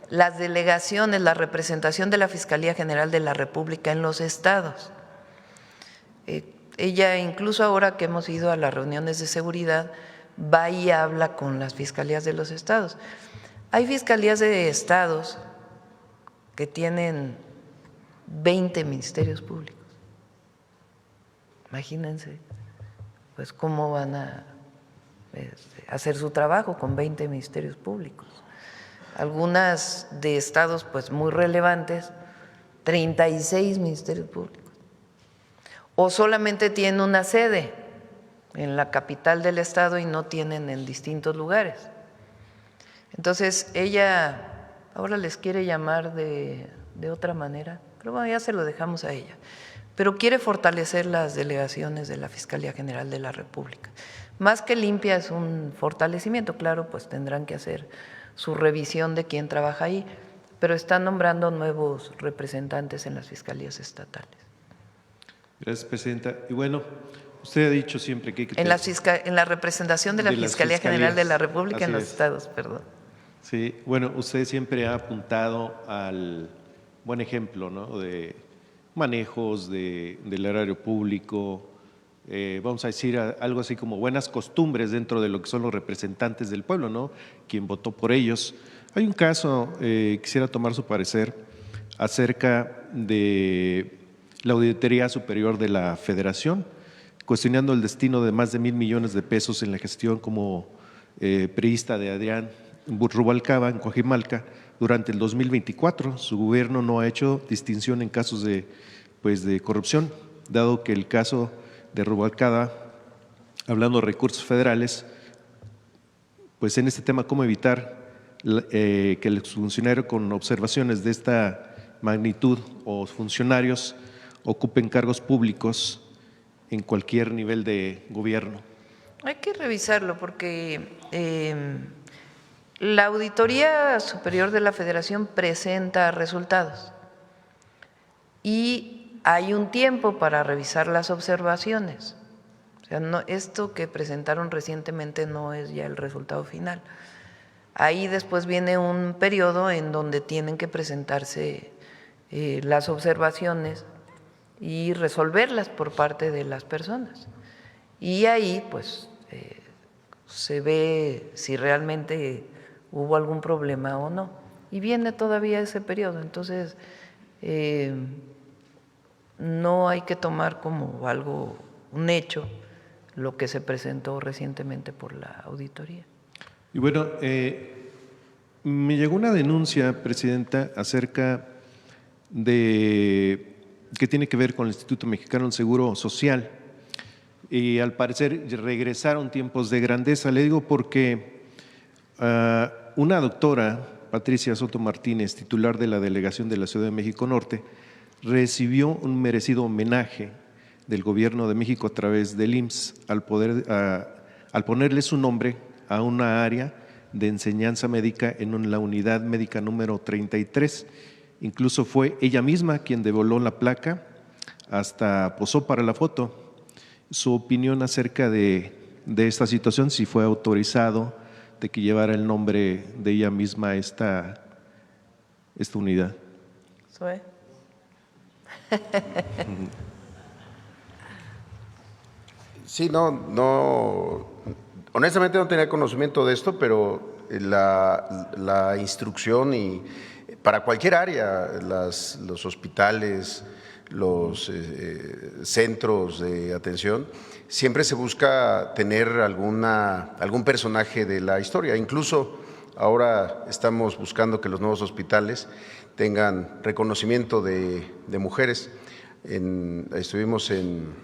las delegaciones, la representación de la Fiscalía General de la República en los estados. Ella, incluso ahora que hemos ido a las reuniones de seguridad, va y habla con las fiscalías de los estados. Hay fiscalías de estados que tienen 20 ministerios públicos. Imagínense, pues cómo van a hacer su trabajo con 20 ministerios públicos. Algunas de estados pues muy relevantes, 36 ministerios públicos. O solamente tienen una sede en la capital del estado y no tienen en distintos lugares. Entonces ella ahora les quiere llamar de otra manera, pero bueno, ya se lo dejamos a ella. Pero quiere fortalecer las delegaciones de la Fiscalía General de la República. Más que limpia es un fortalecimiento, claro, pues tendrán que hacer su revisión de quién trabaja ahí, pero están nombrando nuevos representantes en las fiscalías estatales. Gracias, Presidenta. Y bueno, usted ha dicho siempre que hay que… En la representación de la Fiscalía General de la República en los estados, perdón. Sí, bueno, usted siempre ha apuntado al buen ejemplo, ¿no?, de manejos del erario público, vamos a decir algo así como buenas costumbres dentro de lo que son los representantes del pueblo, ¿no?, quien votó por ellos. Hay un caso, quisiera tomar su parecer, acerca de la Auditoría Superior de la Federación, cuestionando el destino de más de 1,000 millones de pesos en la gestión como priista de Adrián Rubalcaba en Coajimalca durante el 2024. Su gobierno no ha hecho distinción en casos de corrupción, dado que el caso de Rubalcaba, hablando de recursos federales, pues en este tema, ¿cómo evitar que el exfuncionario con observaciones de esta magnitud o funcionarios ocupen cargos públicos en cualquier nivel de gobierno? Hay que revisarlo porque la Auditoría Superior de la Federación presenta resultados y hay un tiempo para revisar las observaciones. O sea, no, esto que presentaron recientemente no es ya el resultado final. Ahí después viene un periodo en donde tienen que presentarse las observaciones y resolverlas por parte de las personas. Y ahí pues se ve si realmente hubo algún problema o no. Y viene todavía ese periodo, entonces no hay que tomar como algo, un hecho, lo que se presentó recientemente por la auditoría. Y bueno, me llegó una denuncia, Presidenta, acerca de que tiene que ver con el Instituto Mexicano del Seguro Social y al parecer regresaron tiempos de grandeza. Le digo porque una doctora, Patricia Soto Martínez, titular de la Delegación de la Ciudad de México Norte, recibió un merecido homenaje del Gobierno de México a través del IMSS al ponerle su nombre a una área de enseñanza médica en la unidad médica número 33. Incluso fue ella misma quien devoló la placa, hasta posó para la foto. Su opinión acerca de esta situación, si fue autorizado de que llevara el nombre de ella misma esta unidad. ¿Soy? Sí, no, honestamente no tenía conocimiento de esto, pero la instrucción y para cualquier área, los hospitales, los centros de atención, siempre se busca tener algún personaje de la historia. Incluso ahora estamos buscando que los nuevos hospitales tengan reconocimiento de mujeres. Estuvimos en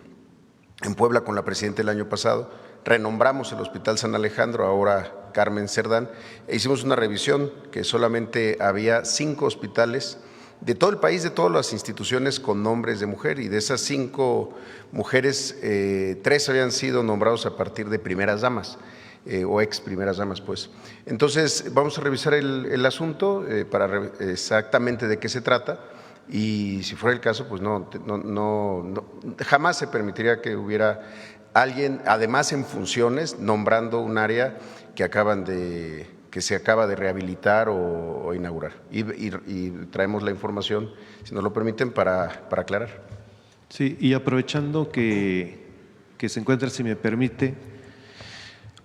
Puebla con la presidenta el año pasado, renombramos el Hospital San Alejandro, ahora Carmen Cerdán, e hicimos una revisión que solamente había 5 hospitales de todo el país, de todas las instituciones con nombres de mujer, y de esas 5 mujeres, 3 habían sido nombrados a partir de primeras damas, o ex primeras damas, pues. Entonces, vamos a revisar el asunto para ver exactamente de qué se trata, y si fuera el caso, pues jamás se permitiría que hubiera alguien, además en funciones, nombrando un área que se acaba de rehabilitar o inaugurar. Y traemos la información, si nos lo permiten, para aclarar. Sí, y aprovechando que se encuentra, si me permite,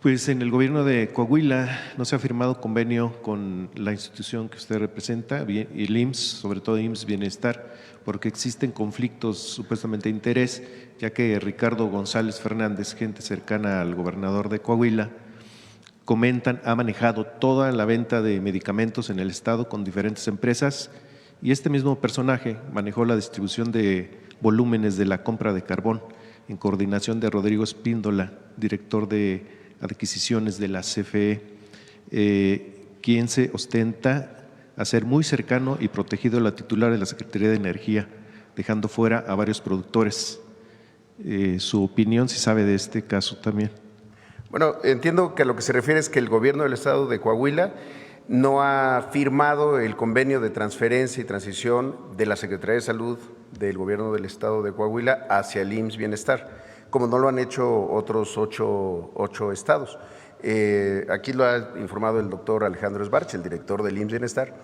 pues en el gobierno de Coahuila no se ha firmado convenio con la institución que usted representa, y el IMSS, sobre todo IMSS Bienestar, porque existen conflictos supuestamente de interés, ya que Ricardo González Fernández, gente cercana al gobernador de Coahuila, comentan, ha manejado toda la venta de medicamentos en el estado con diferentes empresas, y este mismo personaje manejó la distribución de volúmenes de la compra de carbón en coordinación de Rodrigo Espíndola, director de adquisiciones de la CFE, quien se ostenta a ser muy cercano y protegido de la titular de la Secretaría de Energía, dejando fuera a varios productores. Su opinión, si sabe de este caso también. Bueno, entiendo que a lo que se refiere es que el gobierno del estado de Coahuila no ha firmado el convenio de transferencia y transición de la Secretaría de Salud del gobierno del estado de Coahuila hacia el IMSS Bienestar, como no lo han hecho otros 8 estados. Aquí lo ha informado el doctor Alejandro Esbarch, el director del IMSS Bienestar.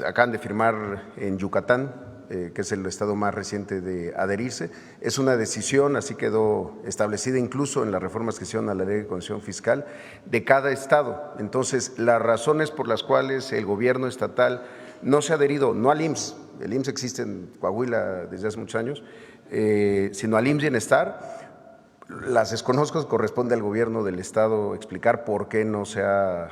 Acaban de firmar en Yucatán, que es el estado más reciente de adherirse. Es una decisión, así quedó establecida incluso en las reformas que hicieron a la Ley de Constitución Fiscal de cada estado. Entonces, las razones por las cuales el gobierno estatal no se ha adherido, no al IMSS, el IMSS existe en Coahuila desde hace muchos años, sino al IMSS Bienestar, las desconozco, corresponde al gobierno del estado explicar por qué no se ha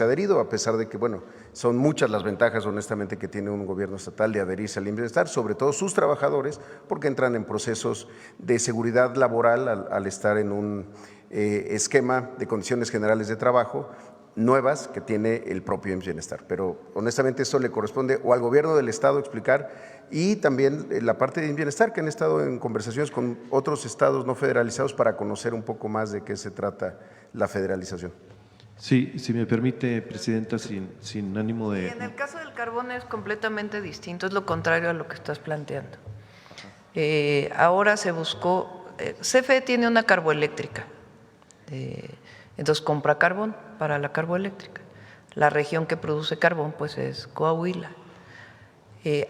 adherido, a pesar de que, bueno, son muchas las ventajas, honestamente, que tiene un gobierno estatal de adherirse al IMSS Bienestar, sobre todo sus trabajadores, porque entran en procesos de seguridad laboral al estar en un esquema de condiciones generales de trabajo nuevas que tiene el propio IMSS Bienestar. Pero honestamente esto le corresponde o al gobierno del estado explicar, y también la parte de IMSS Bienestar, que han estado en conversaciones con otros estados no federalizados para conocer un poco más de qué se trata la federalización. Sí, si me permite, Presidenta, sin ánimo de… Y en el caso del carbón es completamente distinto, es lo contrario a lo que estás planteando. Ahora se buscó, CFE tiene una carboeléctrica, entonces compra carbón para la carboeléctrica. La región que produce carbón pues es Coahuila.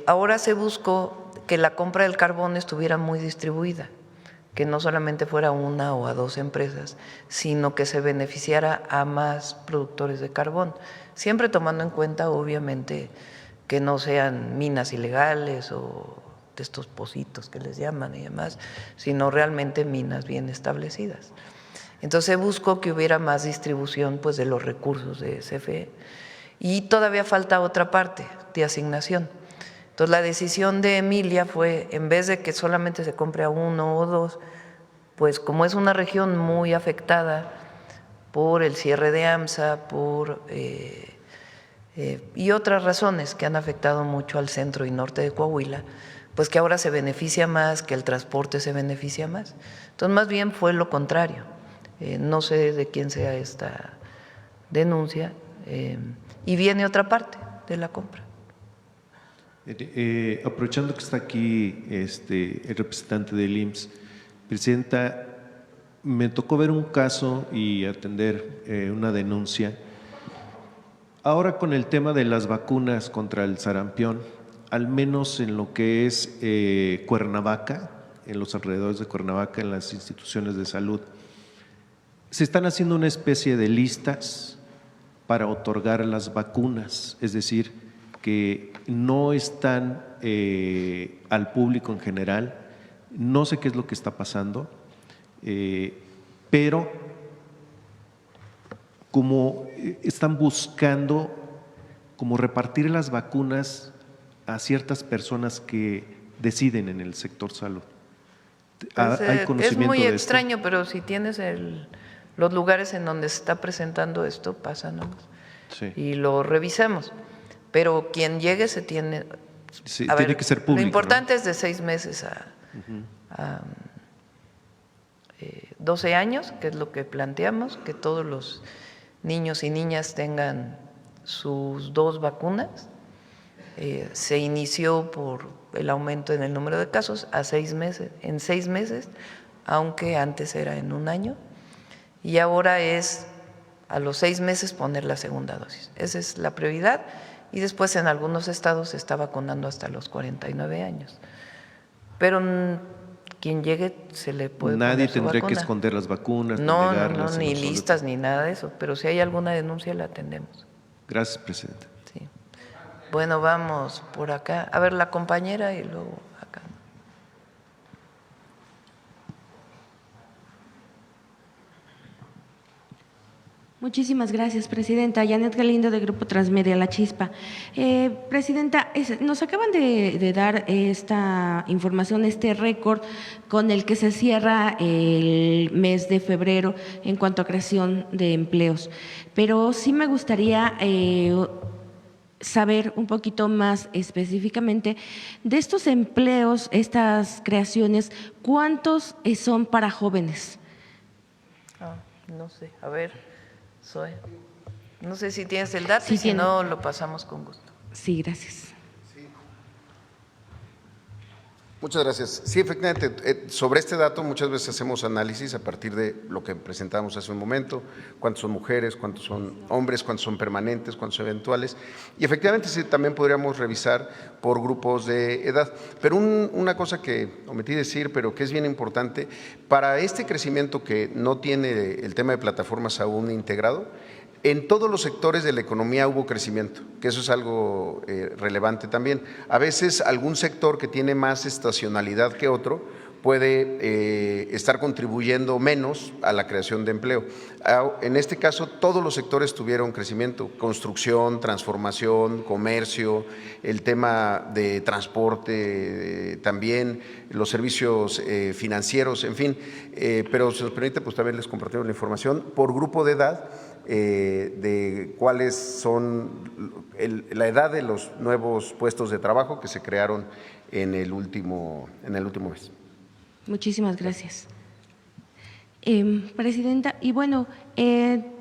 Ahora se buscó que la compra del carbón estuviera muy distribuida, que no solamente fuera 1 o a 2 empresas, sino que se beneficiara a más productores de carbón, siempre tomando en cuenta, obviamente, que no sean minas ilegales o de estos pocitos que les llaman y demás, sino realmente minas bien establecidas. Entonces se buscó que hubiera más distribución pues, de los recursos de CFE, y todavía falta otra parte de asignación. Entonces la decisión de Emilia fue, en vez de que solamente se compre a 1 o 2, pues como es una región muy afectada por el cierre de AMSA, por y otras razones que han afectado mucho al centro y norte de Coahuila, pues que ahora se beneficia más, que el transporte se beneficia más. Entonces, más bien fue lo contrario. No sé de quién sea esta denuncia, y viene otra parte de la compra. Aprovechando que está aquí el representante del IMSS, Presidenta, me tocó ver un caso y atender una denuncia. Ahora con el tema de las vacunas contra el sarampión, al menos en lo que es Cuernavaca, en los alrededores de Cuernavaca, en las instituciones de salud, se están haciendo una especie de listas para otorgar las vacunas, es decir, que no están al público en general. No sé qué es lo que está pasando, pero como están buscando como repartir las vacunas a ciertas personas que deciden en el sector salud. Pues, ¿Hay conocimiento es muy de extraño, esto? pero si tienes los lugares en donde se está presentando esto, pásanos Sí. y lo revisamos. Pero quien llegue se tiene… Sí, a tiene ver, que ser público. Lo importante ¿no? es de 6 meses a 12 años, que es lo que planteamos, que todos los niños y niñas tengan sus 2 vacunas. Se inició por el aumento en el número de casos a 6 meses, en 6 meses, aunque antes era en 1 año, y ahora es a los 6 meses poner la segunda dosis. Esa es la prioridad, y después en algunos estados se está vacunando hasta los 49 años. Pero quien llegue se le puede Nadie poner su tendría que vacuna. esconder las vacunas, No, negarlas, ni sino solo- listas ni nada de eso, pero si hay alguna denuncia la atendemos. Gracias, Presidenta. Sí. Bueno, vamos por acá. A ver, la compañera y luego acá. Muchísimas gracias, Presidenta. Janet Galindo, de Grupo Transmedia La Chispa. Presidenta, nos acaban de dar esta información, este récord con el que se cierra el mes de febrero en cuanto a creación de empleos. Pero sí me gustaría saber un poquito más específicamente de estos empleos, estas creaciones, ¿cuántos son para jóvenes? No sé, a ver. No sé si tienes el dato, Sí, y si no, lo pasamos con gusto. Sí, gracias. Muchas gracias. Sí, efectivamente, sobre este dato muchas veces hacemos análisis a partir de lo que presentamos hace un momento, cuántos son mujeres, cuántos son hombres, cuántos son permanentes, cuántos son eventuales. Y efectivamente sí, también podríamos revisar por grupos de edad. Pero una cosa que omití decir, pero que es bien importante, para este crecimiento que no tiene el tema de plataformas aún integrado, en todos los sectores de la economía hubo crecimiento, que eso es algo relevante también. A veces algún sector que tiene más estacionalidad que otro puede estar contribuyendo menos a la creación de empleo. En este caso, todos los sectores tuvieron crecimiento: construcción, transformación, comercio, el tema de transporte también, los servicios financieros, en fin. Pero si nos permite, pues también les compartimos la información por grupo de edad, de cuáles son la edad de los nuevos puestos de trabajo que se crearon en el último mes. Muchísimas gracias. Presidenta, y bueno,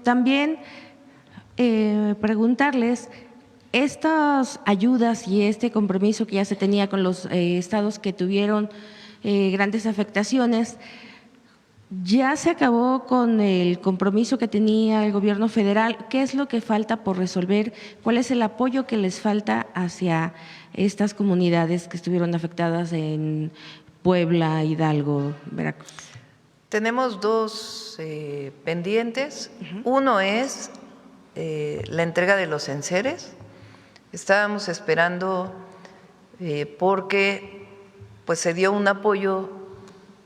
también preguntarles, estas ayudas y este compromiso que ya se tenía con los estados que tuvieron grandes afectaciones, ¿ya se acabó con el compromiso que tenía el gobierno federal? ¿Qué es lo que falta por resolver? ¿Cuál es el apoyo que les falta hacia estas comunidades que estuvieron afectadas en Puebla, Hidalgo, Veracruz? Tenemos 2 pendientes. Uno es la entrega de los enseres. Estábamos esperando porque pues se dio un apoyo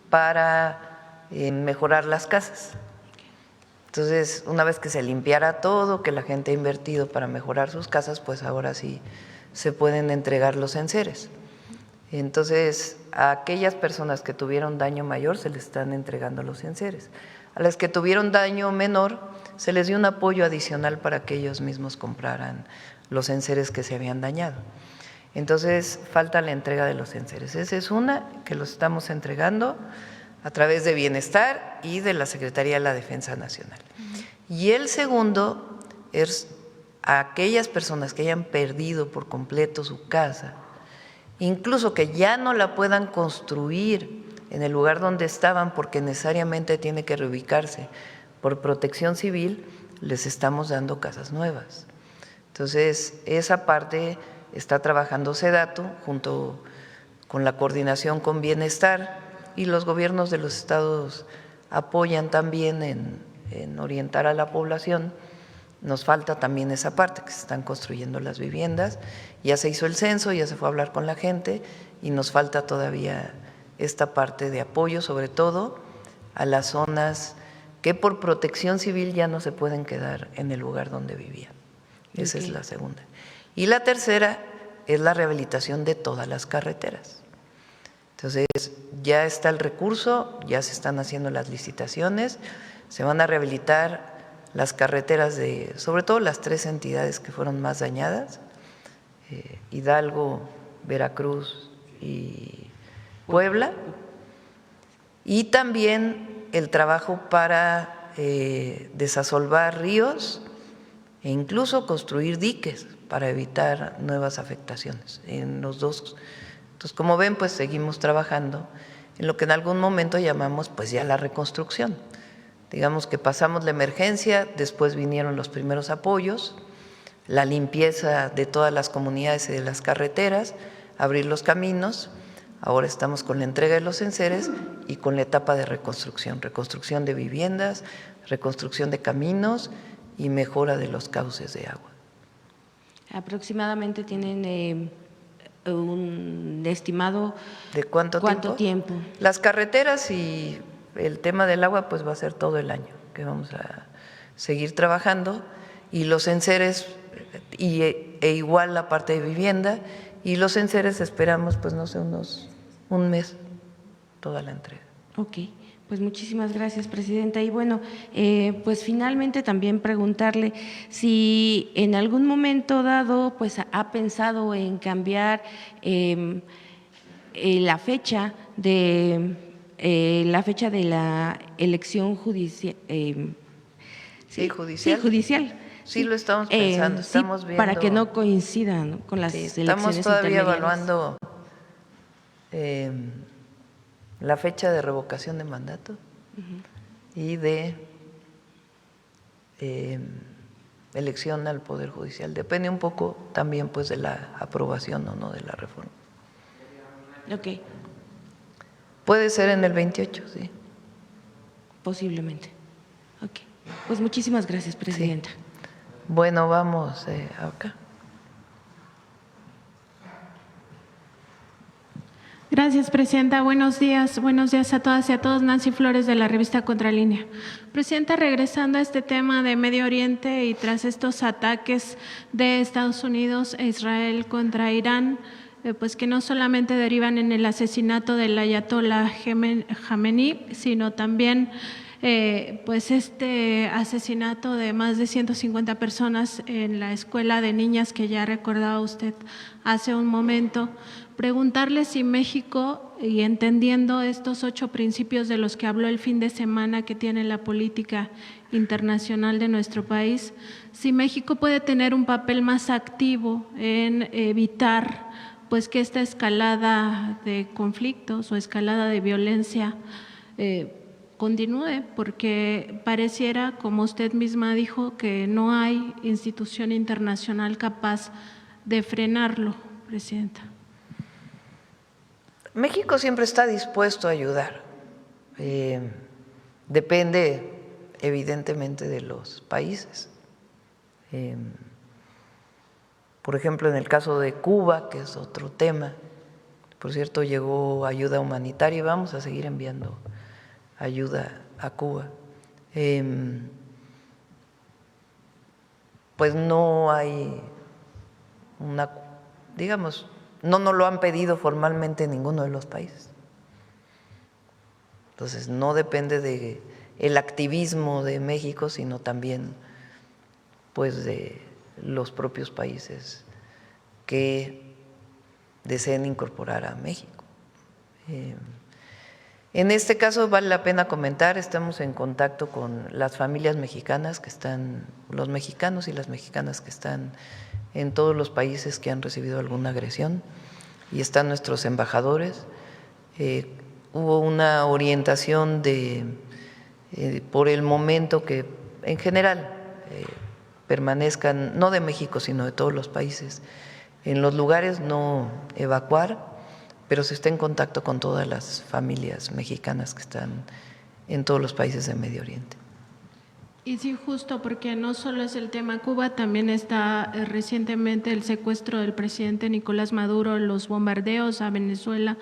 para mejorar las casas. Entonces, una vez que se limpiara todo, que la gente ha invertido para mejorar sus casas, pues ahora sí se pueden entregar los enseres. Entonces, a aquellas personas que tuvieron daño mayor se les están entregando los enseres. A las que tuvieron daño menor se les dio un apoyo adicional para que ellos mismos compraran los enseres que se habían dañado. Entonces, falta la entrega de los enseres. Esa es una que los estamos entregando a través de Bienestar y de la Secretaría de la Defensa Nacional. Y el segundo es a aquellas personas que hayan perdido por completo su casa, incluso que ya no la puedan construir en el lugar donde estaban porque necesariamente tiene que reubicarse por protección civil, les estamos dando casas nuevas. Entonces, esa parte está trabajando SEDATU junto con la coordinación con Bienestar, y los gobiernos de los estados apoyan también en orientar a la población. Nos falta también esa parte, que se están construyendo las viviendas, ya se hizo el censo, ya se fue a hablar con la gente y nos falta todavía esta parte de apoyo, sobre todo a las zonas que por protección civil ya no se pueden quedar en el lugar donde vivían. Esa es la segunda. Y la tercera es la rehabilitación de todas las carreteras. Entonces, ya está el recurso, ya se están haciendo las licitaciones, se van a rehabilitar las carreteras de, sobre todo las 3 entidades que fueron más dañadas, Hidalgo, Veracruz y Puebla, y también el trabajo para desasolvar ríos e incluso construir diques para evitar nuevas afectaciones en los dos. Entonces, como ven, pues seguimos trabajando en lo que en algún momento llamamos pues ya la reconstrucción. Digamos que pasamos la emergencia, después vinieron los primeros apoyos, la limpieza de todas las comunidades y de las carreteras, abrir los caminos. Ahora estamos con la entrega de los enseres y con la etapa de reconstrucción, reconstrucción de viviendas, reconstrucción de caminos y mejora de los cauces de agua. Aproximadamente tienen un estimado ¿de cuánto tiempo? Las carreteras y el tema del agua pues va a ser todo el año que vamos a seguir trabajando, y los enseres e igual la parte de vivienda, y los enseres esperamos pues no sé, un mes toda la entrega. Ok, pues muchísimas gracias, Presidenta. Y bueno, pues finalmente también preguntarle si en algún momento dado pues ha pensado en cambiar la fecha de la elección judicial. Judicial. Sí, lo estamos pensando, estamos viendo. Para que no coincidan con las elecciones estamos todavía evaluando la fecha de revocación de mandato y de elección al Poder Judicial. Depende un poco también pues de la aprobación o no de la reforma. Ok. Puede ser en el 28, sí. Posiblemente. Ok. Pues muchísimas gracias, Presidenta. Sí. Bueno, vamos acá. Gracias, Presidenta. Buenos días a todas y a todos. Nancy Flores, de la revista Contralínea. Presidenta, regresando a este tema de Medio Oriente y tras estos ataques de Estados Unidos e Israel contra Irán, pues que no solamente derivan en el asesinato del ayatolá Jamenei, sino también pues este asesinato de más de 150 personas en la escuela de niñas que ya recordaba usted hace un momento. Preguntarle si México, y entendiendo estos 8 principios de los que habló el fin de semana que tiene la política internacional de nuestro país, si México puede tener un papel más activo en evitar pues que esta escalada de conflictos o escalada de violencia continúe, porque pareciera, como usted misma dijo, que no hay institución internacional capaz de frenarlo, Presidenta. México siempre está dispuesto a ayudar. Depende evidentemente de los países. Por ejemplo, en el caso de Cuba, que es otro tema, por cierto, llegó ayuda humanitaria y vamos a seguir enviando ayuda a Cuba. Pues no hay una, digamos, no nos lo han pedido formalmente ninguno de los países. Entonces, no depende de el activismo de México, sino también pues de los propios países que deseen incorporar a México. En este caso vale la pena comentar, estamos en contacto con las familias mexicanas que están, los mexicanos y las mexicanas que están en todos los países que han recibido alguna agresión, y están nuestros embajadores. Hubo una orientación por el momento que en general permanezcan, no de México, sino de todos los países, en los lugares, no evacuar, pero se está en contacto con todas las familias mexicanas que están en todos los países de Medio Oriente. Y sí, justo porque no solo es el tema Cuba, también está recientemente el secuestro del presidente Nicolás Maduro, los bombardeos a Venezuela,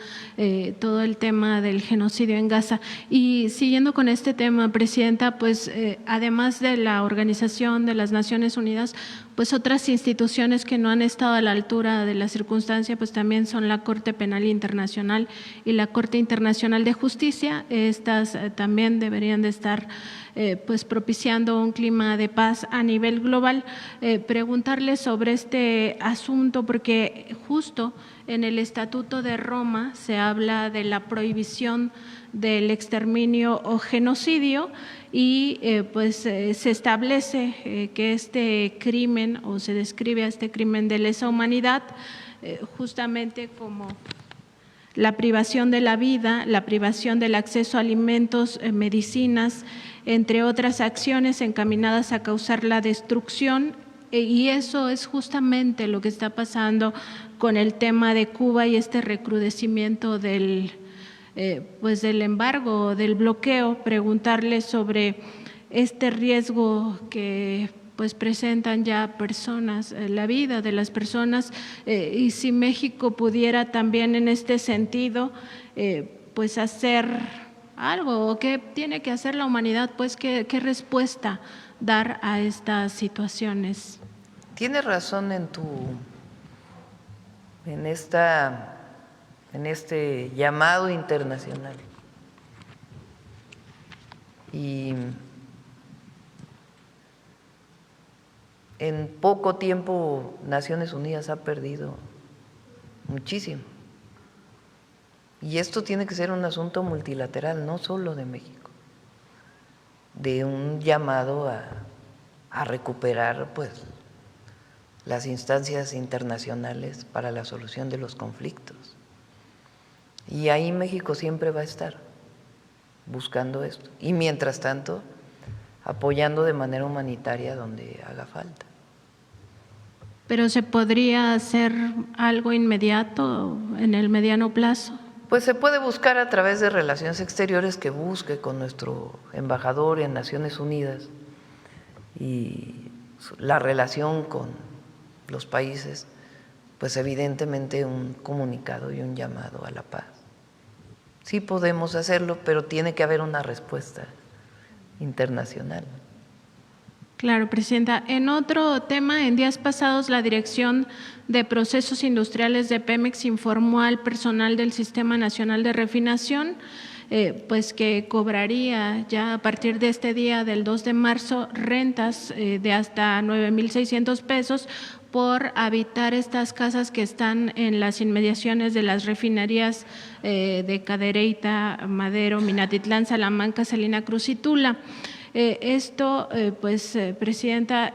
todo el tema del genocidio en Gaza. Y siguiendo con este tema, Presidenta, pues además de la Organización de las Naciones Unidas, pues otras instituciones que no han estado a la altura de la circunstancia, pues también son la Corte Penal Internacional y la Corte Internacional de Justicia. Estas también deberían de estar pues propiciando un clima de paz a nivel global. Preguntarle sobre este asunto, porque justo en el Estatuto de Roma se habla de la prohibición del exterminio o genocidio y pues se establece que este crimen, o se describe a este crimen de lesa humanidad justamente como la privación de la vida, la privación del acceso a alimentos, medicinas, entre otras acciones encaminadas a causar la destrucción, y eso es justamente lo que está pasando con el tema de Cuba y este recrudecimiento del embargo, del bloqueo. Preguntarle sobre este riesgo que pues presentan ya personas, la vida de las personas, y si México pudiera también en este sentido pues hacer algo, o qué tiene que hacer la humanidad, pues qué respuesta dar a estas situaciones. Tienes razón en este llamado internacional. Y en poco tiempo Naciones Unidas ha perdido muchísimo. Y esto tiene que ser un asunto multilateral, no solo de México, de un llamado a recuperar pues las instancias internacionales para la solución de los conflictos. Y ahí México siempre va a estar buscando esto. Y mientras tanto, apoyando de manera humanitaria donde haga falta. ¿Pero se podría hacer algo inmediato en el mediano plazo? Pues se puede buscar a través de Relaciones Exteriores, que busque con nuestro embajador en Naciones Unidas y la relación con los países, pues evidentemente un comunicado y un llamado a la paz. Sí podemos hacerlo, pero tiene que haber una respuesta internacional. Claro, Presidenta. En otro tema, en días pasados la Dirección de Procesos Industriales de Pemex informó al personal del Sistema Nacional de Refinación pues que cobraría ya a partir de este día del 2 de marzo rentas de hasta 9,600 pesos por habitar estas casas que están en las inmediaciones de las refinerías de Cadereyta, Madero, Minatitlán, Salamanca, Salina Cruz y Tula. Esto, Presidenta,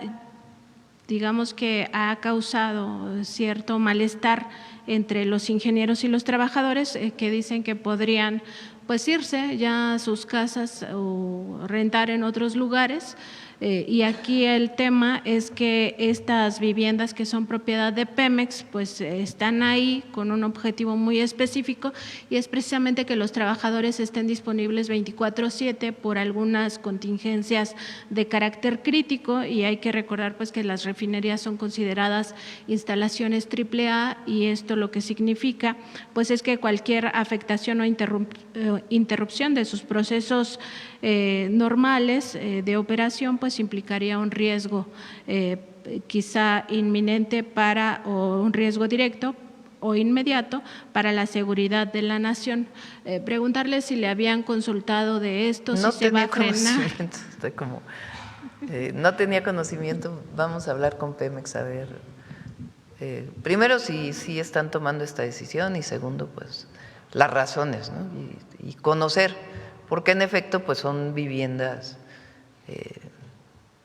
digamos que ha causado cierto malestar entre los ingenieros y los trabajadores que dicen que podrían pues irse ya a sus casas o rentar en otros lugares. Y aquí el tema es que estas viviendas que son propiedad de Pemex pues están ahí con un objetivo muy específico, y es precisamente que los trabajadores estén disponibles 24/7 por algunas contingencias de carácter crítico, y hay que recordar pues que las refinerías son consideradas instalaciones AAA, y esto lo que significa pues es que cualquier afectación o interrupción de sus procesos normales de operación pues implicaría un riesgo quizá inminente o un riesgo directo o inmediato para la seguridad de la nación. Preguntarle si le habían consultado de esto, no si se va a frenar. Estoy como No tenía conocimiento, vamos a hablar con Pemex a ver, primero si están tomando esta decisión y segundo pues las razones, ¿no? Y conocer, porque en efecto pues son viviendas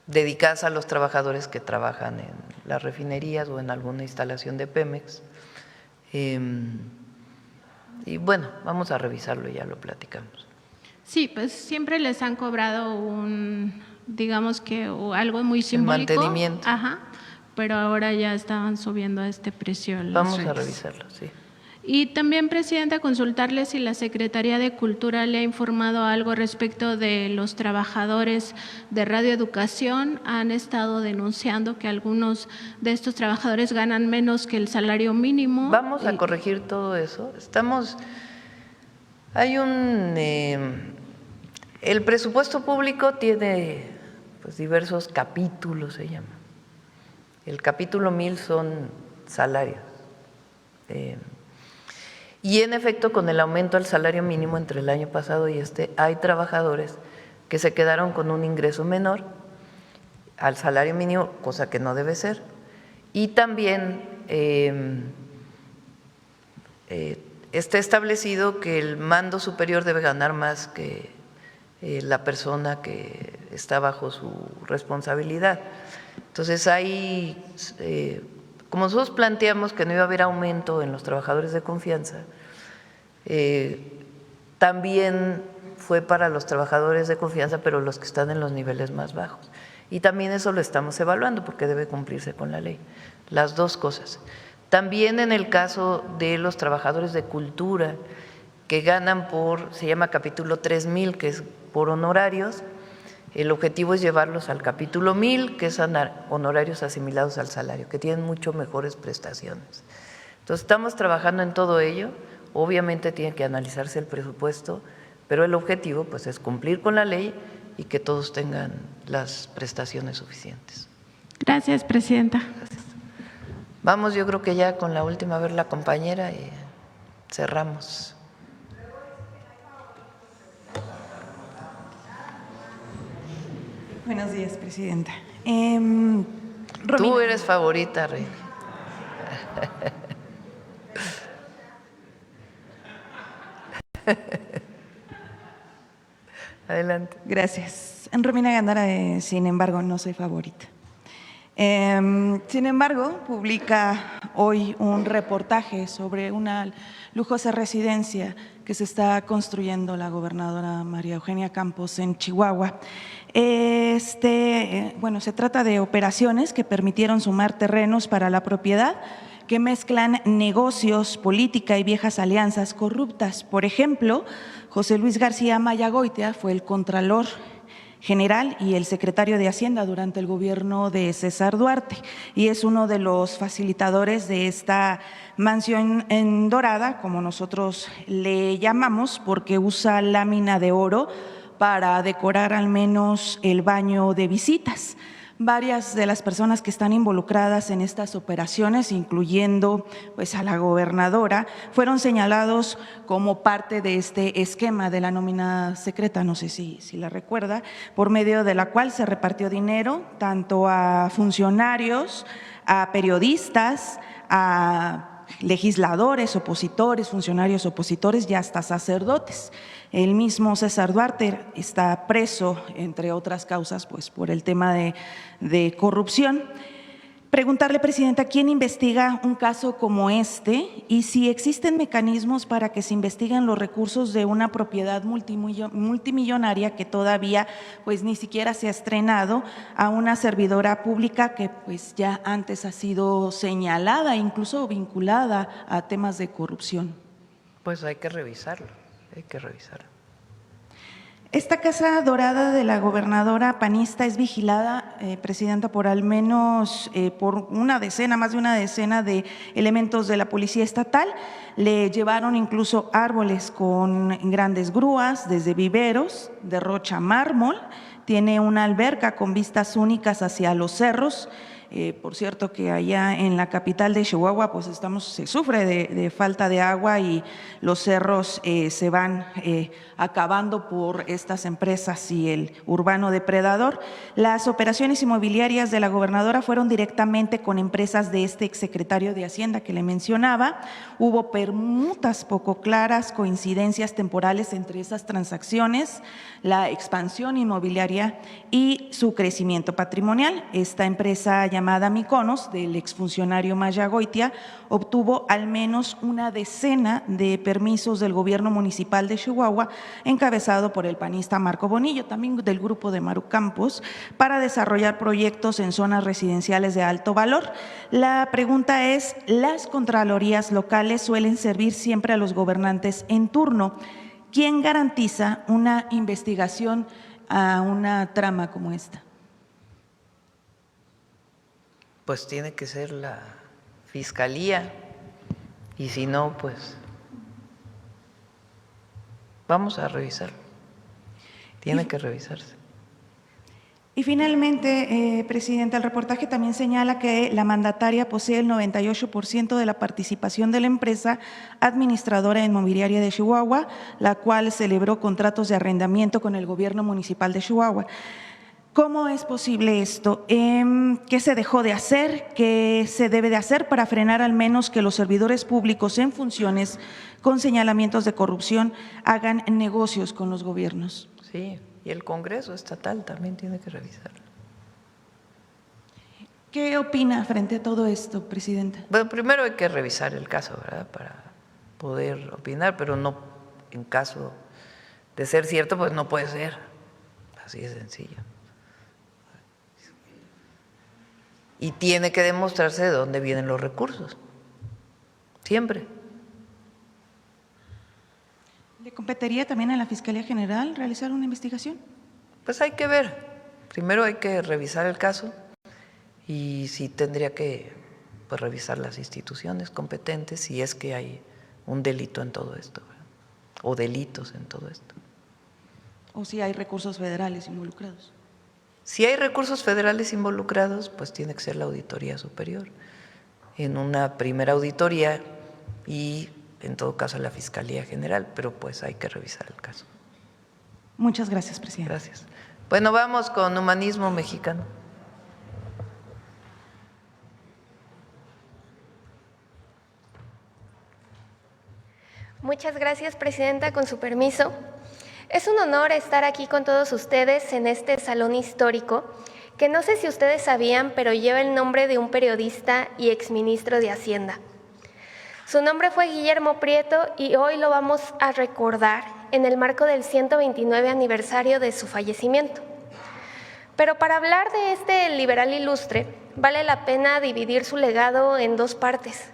dedicadas a los trabajadores que trabajan en las refinerías o en alguna instalación de Pemex. Y bueno, vamos a revisarlo y ya lo platicamos. Sí, pues siempre les han cobrado digamos que algo muy simbólico. Mantenimiento. Ajá, pero ahora ya estaban subiendo a este precio. Vamos a revisarlo, sí. Y también, Presidenta, consultarle si la Secretaría de Cultura le ha informado algo respecto de los trabajadores de radioeducación. Han estado denunciando que algunos de estos trabajadores ganan menos que el salario mínimo. Vamos a corregir todo eso. Hay el presupuesto público tiene pues diversos capítulos, se llama. El capítulo 1000 son salarios. Y en efecto, con el aumento al salario mínimo entre el año pasado y hay trabajadores que se quedaron con un ingreso menor al salario mínimo, cosa que no debe ser. Y también está establecido que el mando superior debe ganar más que la persona que está bajo su responsabilidad. Entonces, como nosotros planteamos que no iba a haber aumento en los trabajadores de confianza, también fue para los trabajadores de confianza, pero los que están en los niveles más bajos. Y también eso lo estamos evaluando porque debe cumplirse con la ley. Las dos cosas. También en el caso de los trabajadores de cultura que ganan se llama capítulo 3000, que es por honorarios. El objetivo es llevarlos al capítulo 1000, que es honorarios asimilados al salario, que tienen mucho mejores prestaciones. Entonces, estamos trabajando en todo ello. Obviamente tiene que analizarse el presupuesto, pero el objetivo pues, es cumplir con la ley y que todos tengan las prestaciones suficientes. Gracias, Presidenta. Gracias. Vamos, yo creo que ya con la última, a ver la compañera y cerramos. Buenos días, Presidenta. Tú eres favorita, Reina. Adelante. Gracias. Romina Gándara, sin embargo, no soy favorita. Sin embargo, publica hoy un reportaje sobre una lujosa residencia que se está construyendo la gobernadora María Eugenia Campos en Chihuahua. Se trata de operaciones que permitieron sumar terrenos para la propiedad que mezclan negocios, política y viejas alianzas corruptas. Por ejemplo, José Luis García Mayagoitia fue el contralor general y el secretario de Hacienda durante el gobierno de César Duarte y es uno de los facilitadores de esta mansión en dorada, como nosotros le llamamos, porque usa lámina de oro para decorar al menos el baño de visitas. Varias de las personas que están involucradas en estas operaciones, incluyendo pues, a la gobernadora, fueron señalados como parte de este esquema de la nómina secreta, no sé si la recuerda, por medio de la cual se repartió dinero tanto a funcionarios, a periodistas, a legisladores, opositores, funcionarios opositores y hasta sacerdotes. El mismo César Duarte está preso, entre otras causas, pues por el tema de corrupción. Preguntarle, Presidenta, ¿quién investiga un caso como este y si existen mecanismos para que se investiguen los recursos de una propiedad multimillonaria que todavía pues ni siquiera se ha estrenado a una servidora pública que pues ya antes ha sido señalada, incluso vinculada a temas de corrupción? Pues hay que revisarlo. Hay que revisar. Esta Casa Dorada de la gobernadora panista es vigilada, Presidenta, por al menos por más de una decena de elementos de la Policía Estatal. Le llevaron incluso árboles con grandes grúas, desde viveros, de rocha mármol. Tiene una alberca con vistas únicas hacia los cerros. Por cierto que allá en la capital de Chihuahua pues se sufre de falta de agua y los cerros se van acabando por estas empresas y el urbano depredador. Las operaciones inmobiliarias de la gobernadora fueron directamente con empresas de este exsecretario de Hacienda que le mencionaba. Hubo permutas poco claras, coincidencias temporales entre esas transacciones, la expansión inmobiliaria y su crecimiento patrimonial. Esta empresa llamada Mykonos, del exfuncionario Maya Goitia, obtuvo al menos una decena de permisos del gobierno municipal de Chihuahua, encabezado por el panista Marco Bonillo, también del grupo de Maru Campos, para desarrollar proyectos en zonas residenciales de alto valor. La pregunta es, ¿las contralorías locales suelen servir siempre a los gobernantes en turno? ¿Quién garantiza una investigación a una trama como esta? Pues tiene que ser la Fiscalía, y si no, pues vamos a revisarlo. Tiene que revisarse. Y finalmente, Presidenta, el reportaje también señala que la mandataria posee el 98% de la participación de la empresa administradora inmobiliaria de Chihuahua, la cual celebró contratos de arrendamiento con el gobierno municipal de Chihuahua. ¿Cómo es posible esto? ¿Qué se dejó de hacer? ¿Qué se debe de hacer para frenar al menos que los servidores públicos en funciones con señalamientos de corrupción hagan negocios con los gobiernos? Sí, y el Congreso estatal también tiene que revisarlo. ¿Qué opina frente a todo esto, Presidenta? Bueno, primero hay que revisar el caso, ¿verdad?, para poder opinar, pero no, en caso de ser cierto, pues no puede ser. Así de sencillo. Y tiene que demostrarse de dónde vienen los recursos, siempre. ¿Le competiría también a la Fiscalía General realizar una investigación? Pues hay que ver. Primero hay que revisar el caso y sí tendría que pues, revisar las instituciones competentes si es que hay un delito en todo esto, ¿verdad?, o delitos en todo esto. ¿O si hay recursos federales involucrados? Si hay recursos federales involucrados, pues tiene que ser la Auditoría Superior, en una primera auditoría y en todo caso la Fiscalía General, pero pues hay que revisar el caso. Muchas gracias, Presidenta. Gracias. Bueno, vamos con Humanismo Mexicano. Muchas gracias, Presidenta, con su permiso. Es un honor estar aquí con todos ustedes en este salón histórico, que no sé si ustedes sabían, pero lleva el nombre de un periodista y exministro de Hacienda. Su nombre fue Guillermo Prieto y hoy lo vamos a recordar en el marco del 129 aniversario de su fallecimiento. Pero para hablar de este liberal ilustre, vale la pena dividir su legado en dos partes.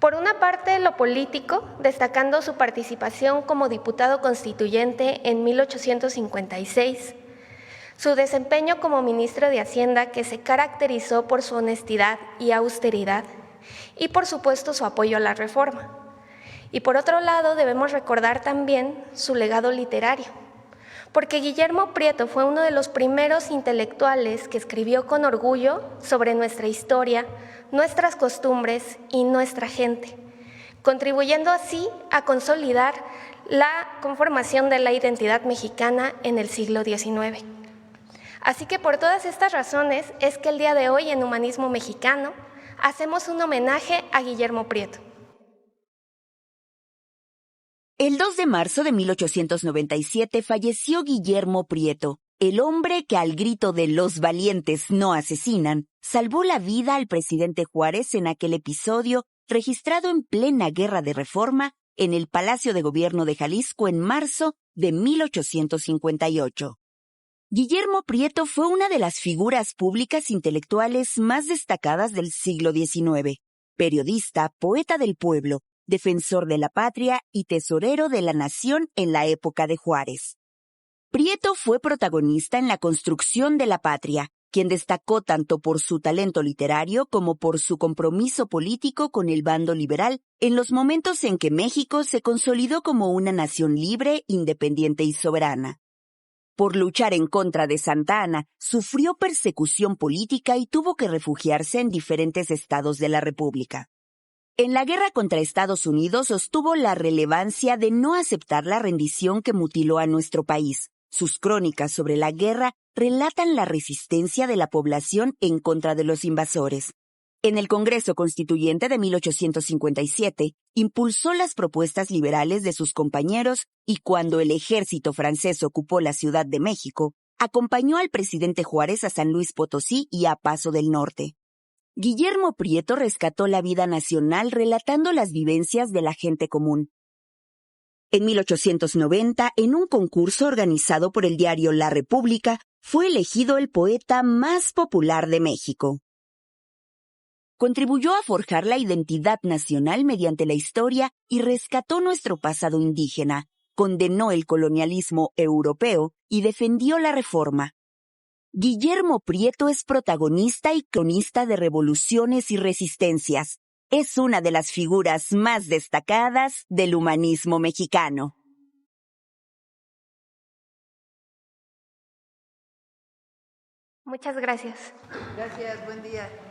Por una parte, lo político, destacando su participación como diputado constituyente en 1856, su desempeño como ministro de Hacienda, que se caracterizó por su honestidad y austeridad, y por supuesto su apoyo a la reforma. Y por otro lado, debemos recordar también su legado literario, porque Guillermo Prieto fue uno de los primeros intelectuales que escribió con orgullo sobre nuestra historia, nuestras costumbres y nuestra gente, contribuyendo así a consolidar la conformación de la identidad mexicana en el siglo XIX. Así que por todas estas razones es que el día de hoy en Humanismo Mexicano hacemos un homenaje a Guillermo Prieto. El 2 de marzo de 1897 falleció Guillermo Prieto, el hombre que al grito de "los valientes no asesinan", salvó la vida al presidente Juárez en aquel episodio registrado en plena Guerra de Reforma en el Palacio de Gobierno de Jalisco en marzo de 1858. Guillermo Prieto fue una de las figuras públicas intelectuales más destacadas del siglo XIX, periodista, poeta del pueblo, defensor de la patria y tesorero de la nación en la época de Juárez. Prieto fue protagonista en la construcción de la patria, quien destacó tanto por su talento literario como por su compromiso político con el bando liberal en los momentos en que México se consolidó como una nación libre, independiente y soberana. Por luchar en contra de Santa Anna, sufrió persecución política y tuvo que refugiarse en diferentes estados de la República. En la guerra contra Estados Unidos sostuvo la relevancia de no aceptar la rendición que mutiló a nuestro país. Sus crónicas sobre la guerra relatan la resistencia de la población en contra de los invasores. En el Congreso Constituyente de 1857, impulsó las propuestas liberales de sus compañeros y cuando el ejército francés ocupó la Ciudad de México, acompañó al presidente Juárez a San Luis Potosí y a Paso del Norte. Guillermo Prieto rescató la vida nacional relatando las vivencias de la gente común. En 1890, en un concurso organizado por el diario La República, fue elegido el poeta más popular de México. Contribuyó a forjar la identidad nacional mediante la historia y rescató nuestro pasado indígena, condenó el colonialismo europeo y defendió la reforma. Guillermo Prieto es protagonista y cronista de revoluciones y resistencias. Es una de las figuras más destacadas del humanismo mexicano. Muchas gracias. Gracias, buen día.